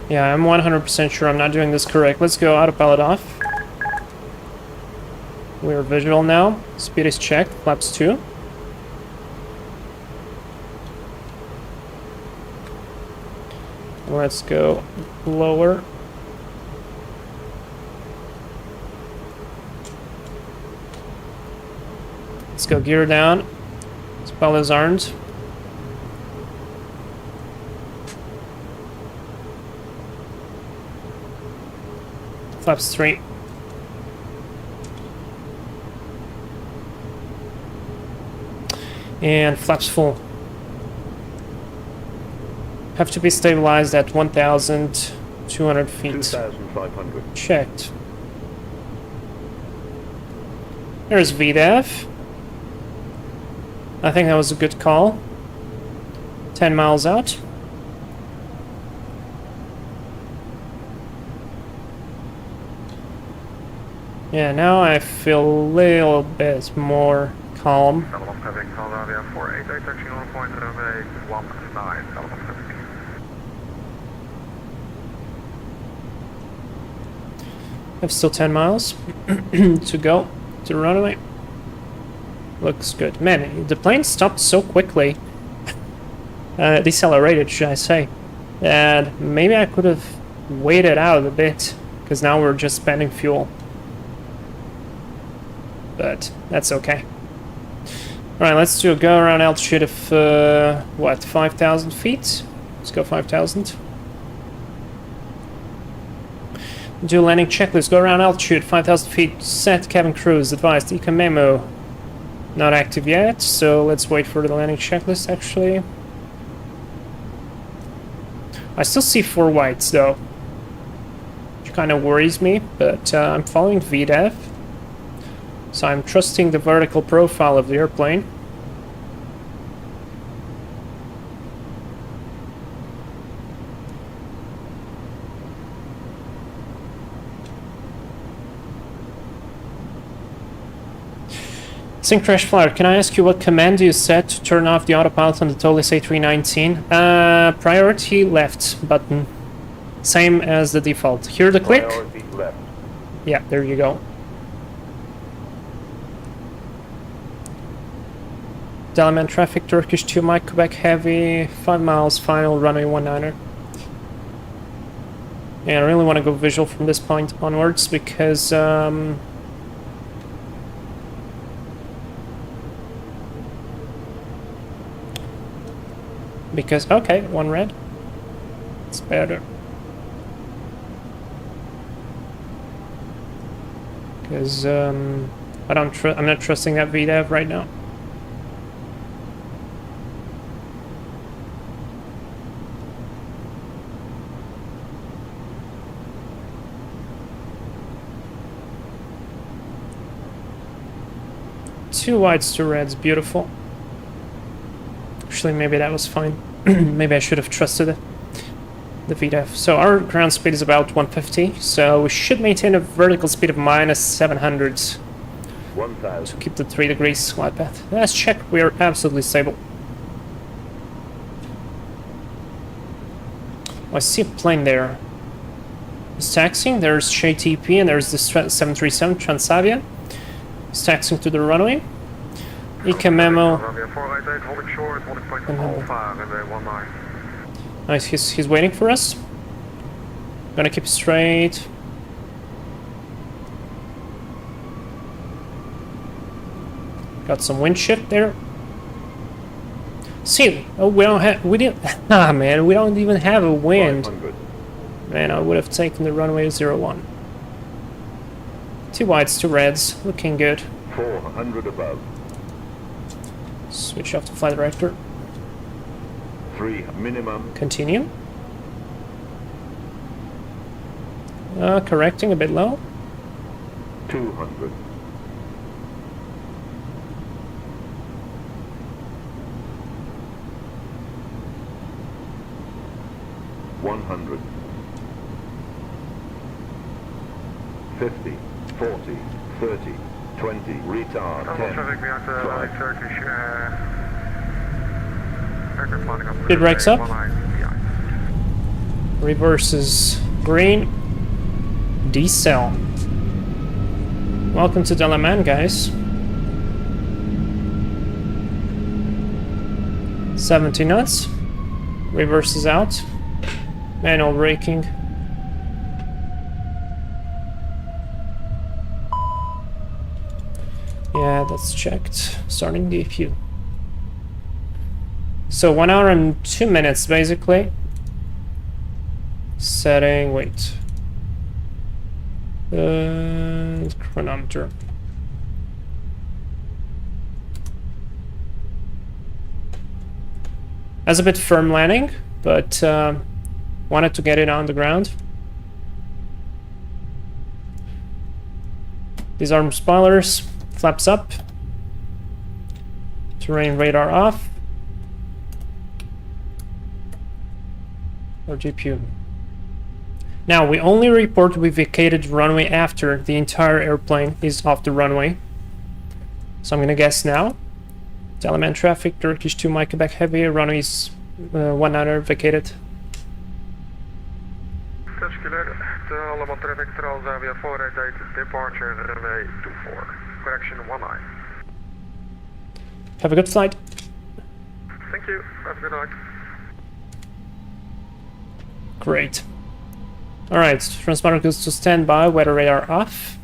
Yeah, I'm 100% sure I'm not doing this correct. Let's go autopilot off. We're visual now. Speed is checked. Flaps 2. Let's go lower. Let's go gear down. Spell is armed. Flaps 3. And flaps full. Have to be stabilized at 1,200 feet. 2,500. Checked. There's VDEV. I think that was a good call. 10 miles out. Yeah, now I feel a little bit more calm. Dalaman Quebec, Moldavia 488, touching on point runway 19, Dalaman Quebec. I have still 10 miles to go to the runway. Looks good. Man, the plane stopped so quickly. Decelerated, should I say. And maybe I could have waited out a bit, because now we're just spending fuel. But that's okay. Alright, let's do a go around altitude of, what, 5,000 feet? Let's go 5,000. Do a landing checklist, go around altitude, 5,000 feet, set cabin cruise, advised, eco memo. Not active yet, so let's wait for the landing checklist actually. I still see 4 whites though, which kind of worries me, but I'm following VDEV, so I'm trusting the vertical profile of the airplane. Sync crash flyer, can I ask you what command you set to turn off the autopilot on the Turkish A319? Priority left button. Same as the default. Hear the click? Priority left. Yeah, there you go. Dalaman traffic, Turkish 2 Mike, Quebec heavy, 5 miles, final, runway 19er. Yeah, I really want to go visual from this point onwards because okay, 1 red. It's better. Because I'm not trusting that VDEV right now. Two whites, 2 reds, beautiful. Actually, maybe that was fine. Maybe I should have trusted it. The VDEV. So our ground speed is about 150, so we should maintain a vertical speed of minus 700 1,000. to keep the 3 degrees glide path. Let's check. We are absolutely stable. Oh, I see a plane there. It's taxiing. There's Shay TP and there's the 737 Transavia. It's taxiing to the runway. Eco memo. Nice, he's waiting for us. Gonna keep straight. Got some wind shift there. See, oh, we didn't, man, we don't even have a wind. 500. Man, I would have taken the runway 01. 2 whites, 2 reds, looking good. 400 above. Switch off the flight director. 3 minimum. Continue. Correcting a bit low. 200. 100. 50, 40, 30, 20, retard, 10. It brakes up. Reverses green. Decel. Welcome to Dalaman, guys. 70 knots. Reverses out. Manual braking. Yeah, that's checked. Starting DFU. So 1 hour and 2 minutes, basically. Setting, wait. Chronometer. That's a bit firm landing, but wanted to get it on the ground. Disarm spoilers, flaps up. Terrain radar off. Or GPU. Now, we only report we vacated runway after the entire airplane is off the runway. So I'm gonna guess now. Dalaman traffic, Turkish 2 Mike Quebec Heavy, runways 19 vacated. Teşekkürler. Dalaman traffic, Transavia 488, departure runway 24, correction 19. Have a good flight. Thank you, have a good night. Great. Alright, transponder goes to standby, weather radar off.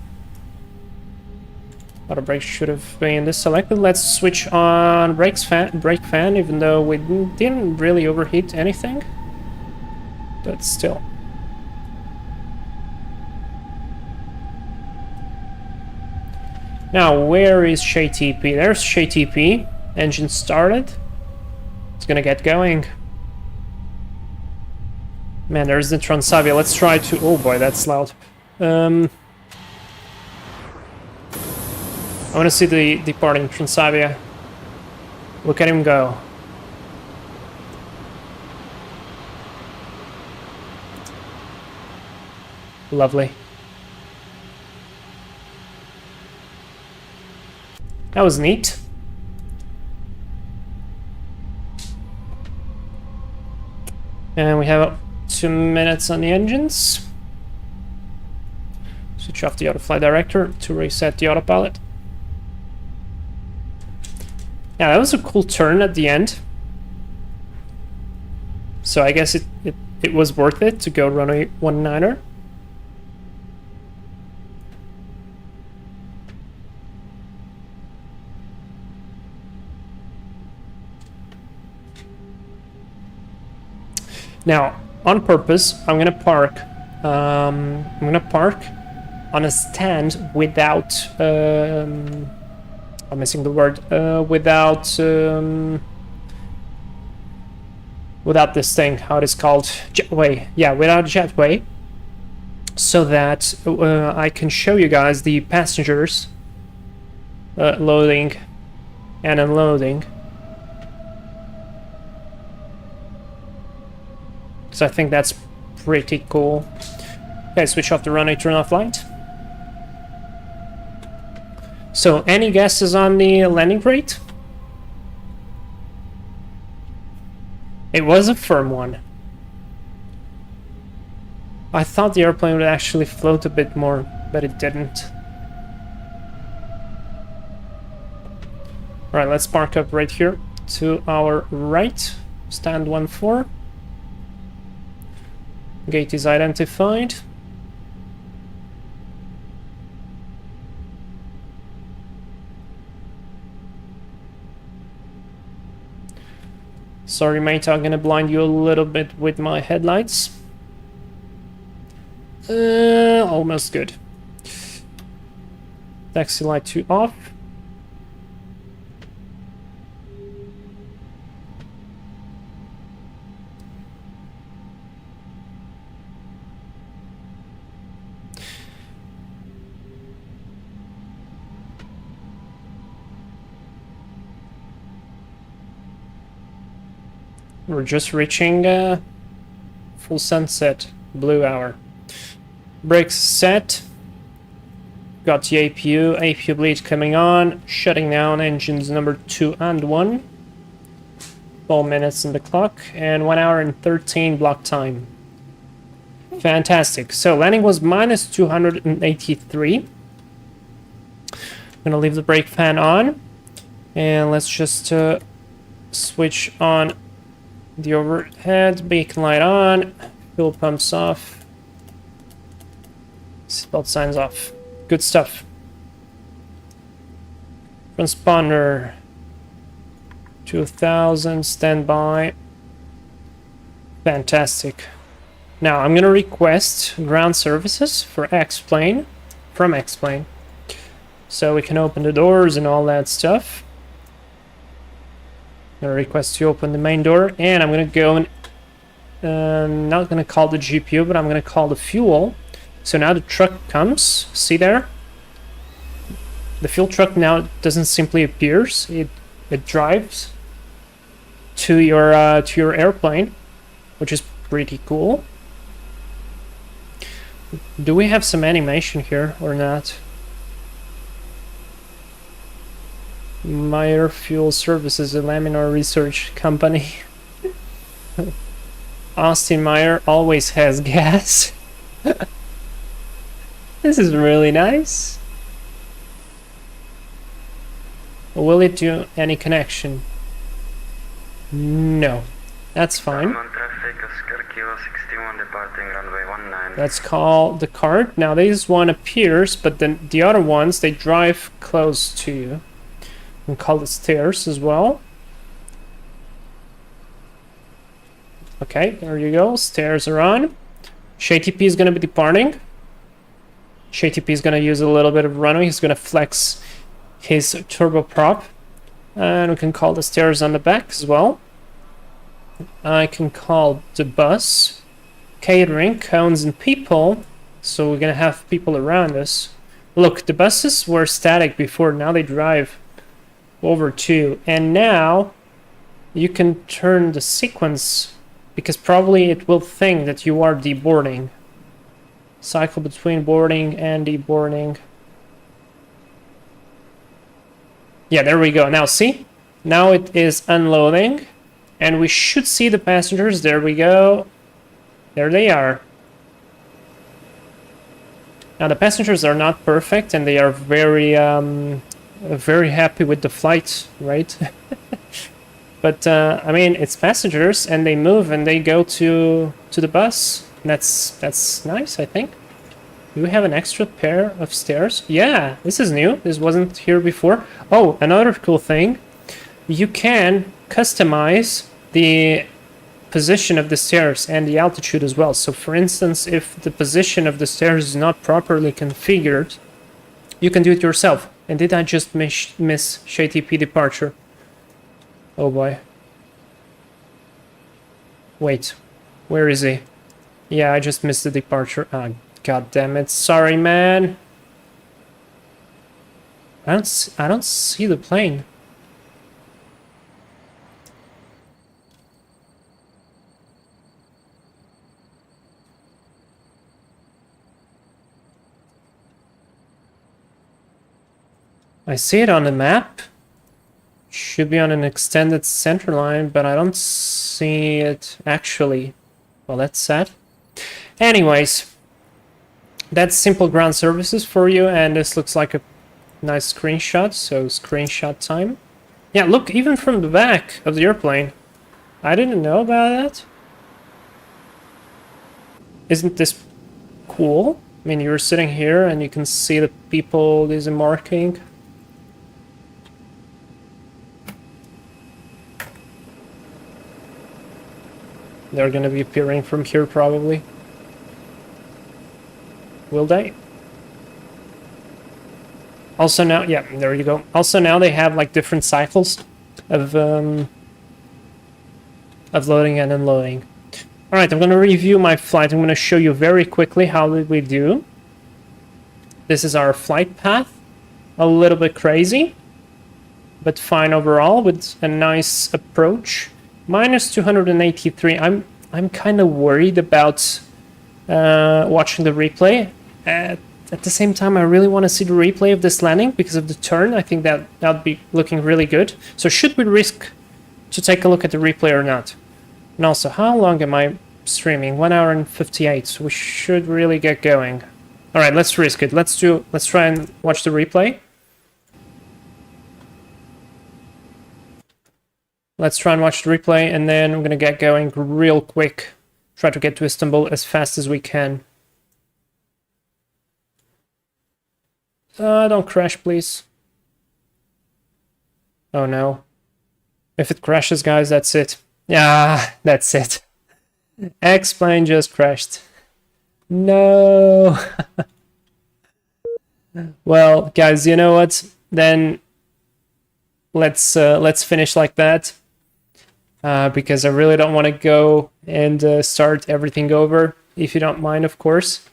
Auto brake should have been selected. Let's switch on brake fan, even though we didn't really overheat anything. But still. Now, where is Shay TP? There's Shay TP. Engine started. It's gonna get going. Man, there's the Transavia. Let's try to... Oh boy, that's loud. I want to see the departing Transavia. Look at him go. Lovely. That was neat. And we have 2 minutes on the engines. Switch off the autoflight director to reset the autopilot. Yeah, that was a cool turn at the end. So I guess it was worth it to go runway 19er. Now, on purpose, I'm gonna park on a stand without I'm missing the word, without this thing, how it is called, jetway. Yeah, without a jetway, so that I can show you guys the passengers loading and unloading. So I think that's pretty cool. Okay, switch off the runway, turn off light. So, any guesses on the landing rate? It was a firm one. I thought the airplane would actually float a bit more, but it didn't. Alright, let's park up right here to our right. Stand 1-4. Gate is identified. Sorry mate, I'm gonna blind you a little bit with my headlights. Almost good. Taxi light 2 off. We're just reaching full sunset, blue hour. Brakes set. Got the APU bleed coming on. Shutting down engines number 2 and 1. 12 minutes on the clock and 1 hour and 13 block time. Fantastic. So landing was minus 283. I'm gonna leave the brake fan on, and let's just switch on the overhead, beacon light on, fuel pumps off, seatbelt signs off. Good stuff. Transponder 2000, standby. Fantastic. Now I'm gonna request ground services for X-Plane, from X-Plane, so we can open the doors and all that stuff. I'm gonna request to open the main door, and I'm gonna go and not gonna call the GPU, but I'm gonna call the fuel. So now the truck comes. See there? The fuel truck now doesn't simply appears; it drives to your airplane, which is pretty cool. Do we have some animation here or not? Meyer Fuel Services, a Laminar research company. Austin Meyer always has gas. This is really nice. Will it do any connection? No. That's fine. Let's call the cart. Now this one appears, but then the other ones, they drive close to you. And call the stairs as well. Okay, there you go. Stairs are on. ShayTP is going to be departing. ShayTP is going to use a little bit of runway. He's going to flex his turboprop. And we can call the stairs on the back as well. I can call the bus. Catering, cones, and people. So we're going to have people around us. Look, the buses were static before. Now they drive over too. And now you can turn the sequence, because probably it will think that you are deboarding. Cycle between boarding and deboarding. Yeah, there we go. Now see? Now it is unloading. And we should see the passengers. There we go. There they are. Now the passengers are not perfect, and they are very happy with the flight, right? But I mean, it's passengers, and they move and they go to the bus. That's nice, I think. Do we have an extra pair of stairs? Yeah, this is new. This wasn't here before. Oh, another cool thing. You can customize the position of the stairs and the altitude as well. So for instance, if the position of the stairs is not properly configured, you can do it yourself. And did I just miss ShayTP departure? Oh boy. Wait, where is he? Yeah, I just missed the departure. Ah, god damn it. Sorry, man. I don't see the plane. I see it on the map. Should be on an extended center line, but I don't see it actually. Well, that's sad. Anyways, that's simple ground services for you, and this looks like a nice screenshot, so screenshot time. Yeah, look, even from the back of the airplane. I didn't know about that. Isn't this cool? I mean, you're sitting here and you can see the people disembarking. They're gonna be appearing from here probably. Will they? Also now, yeah, there you go. Also now they have like different cycles of loading and unloading. All right, I'm gonna review my flight. I'm gonna show you very quickly how did we do. This is our flight path. A little bit crazy, but fine overall with a nice approach. Minus 283. I'm kind of worried about watching the replay. At the same time, I really want to see the replay of this landing because of the turn. I think that would be looking really good. So should we risk to take a look at the replay or not? And also, how long am I streaming? 1 hour and 58. So we should really get going. All right, let's risk it. Let's try and watch the replay. Let's try and watch the replay, and then I'm gonna get going real quick. Try to get to Istanbul as fast as we can. Don't crash, please. Oh no. If it crashes, guys, that's it. Yeah, that's it. X-plane just crashed. No. Well, guys, you know what? Then let's finish like that. Because I really don't want to go and start everything over, if you don't mind, of course.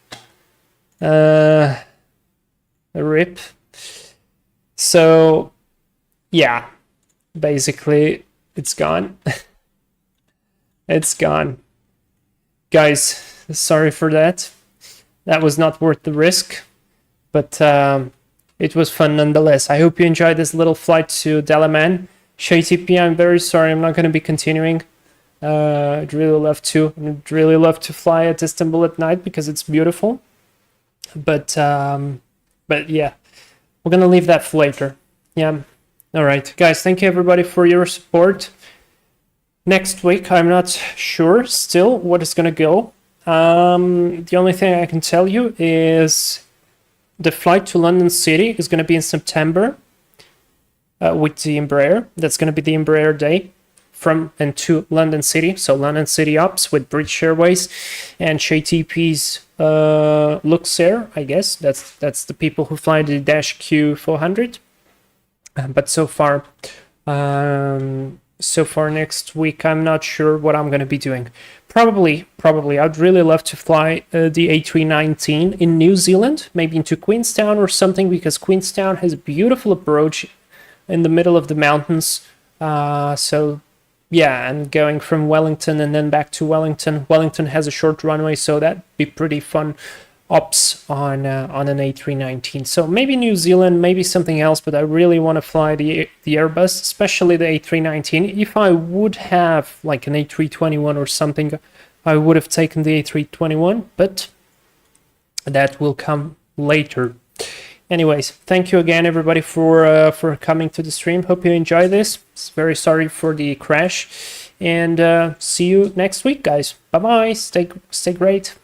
RIP. So, yeah, basically, it's gone. It's gone. Guys, sorry for that. that was not worth the risk, but it was fun nonetheless. I hope you enjoyed this little flight to Dalaman. ShayTP, I'm very sorry, I'm not going to be continuing. I'd really love to. I'd really love to fly at Istanbul at night because it's beautiful. But yeah, we're going to leave that for later. Yeah. All right, guys, thank you everybody for your support. Next week, I'm not sure still what is going to go. The only thing I can tell you is the flight to London City is going to be in September with the Embraer. That's going to be the Embraer day from and to London City. So London City ops with British Airways and ShayTP's Luxair, I guess. That's the people who fly the Dash Q400. But so far next week, I'm not sure what I'm going to be doing. Probably, I'd really love to fly the A319 in New Zealand, maybe into Queenstown or something, because Queenstown has a beautiful approach in the middle of the mountains. So, yeah, and going from Wellington and then back to Wellington. Wellington has a short runway, so that'd be pretty fun ops on an A319. So maybe New Zealand, maybe something else, but I really want to fly the Airbus, especially the A319. If I would have like an A321 or something, I would have taken the A321, but that will come later. Anyways, thank you again everybody for coming to the stream. Hope you enjoy this. Very sorry for the crash, and see you next week, guys. Bye bye. Stay great.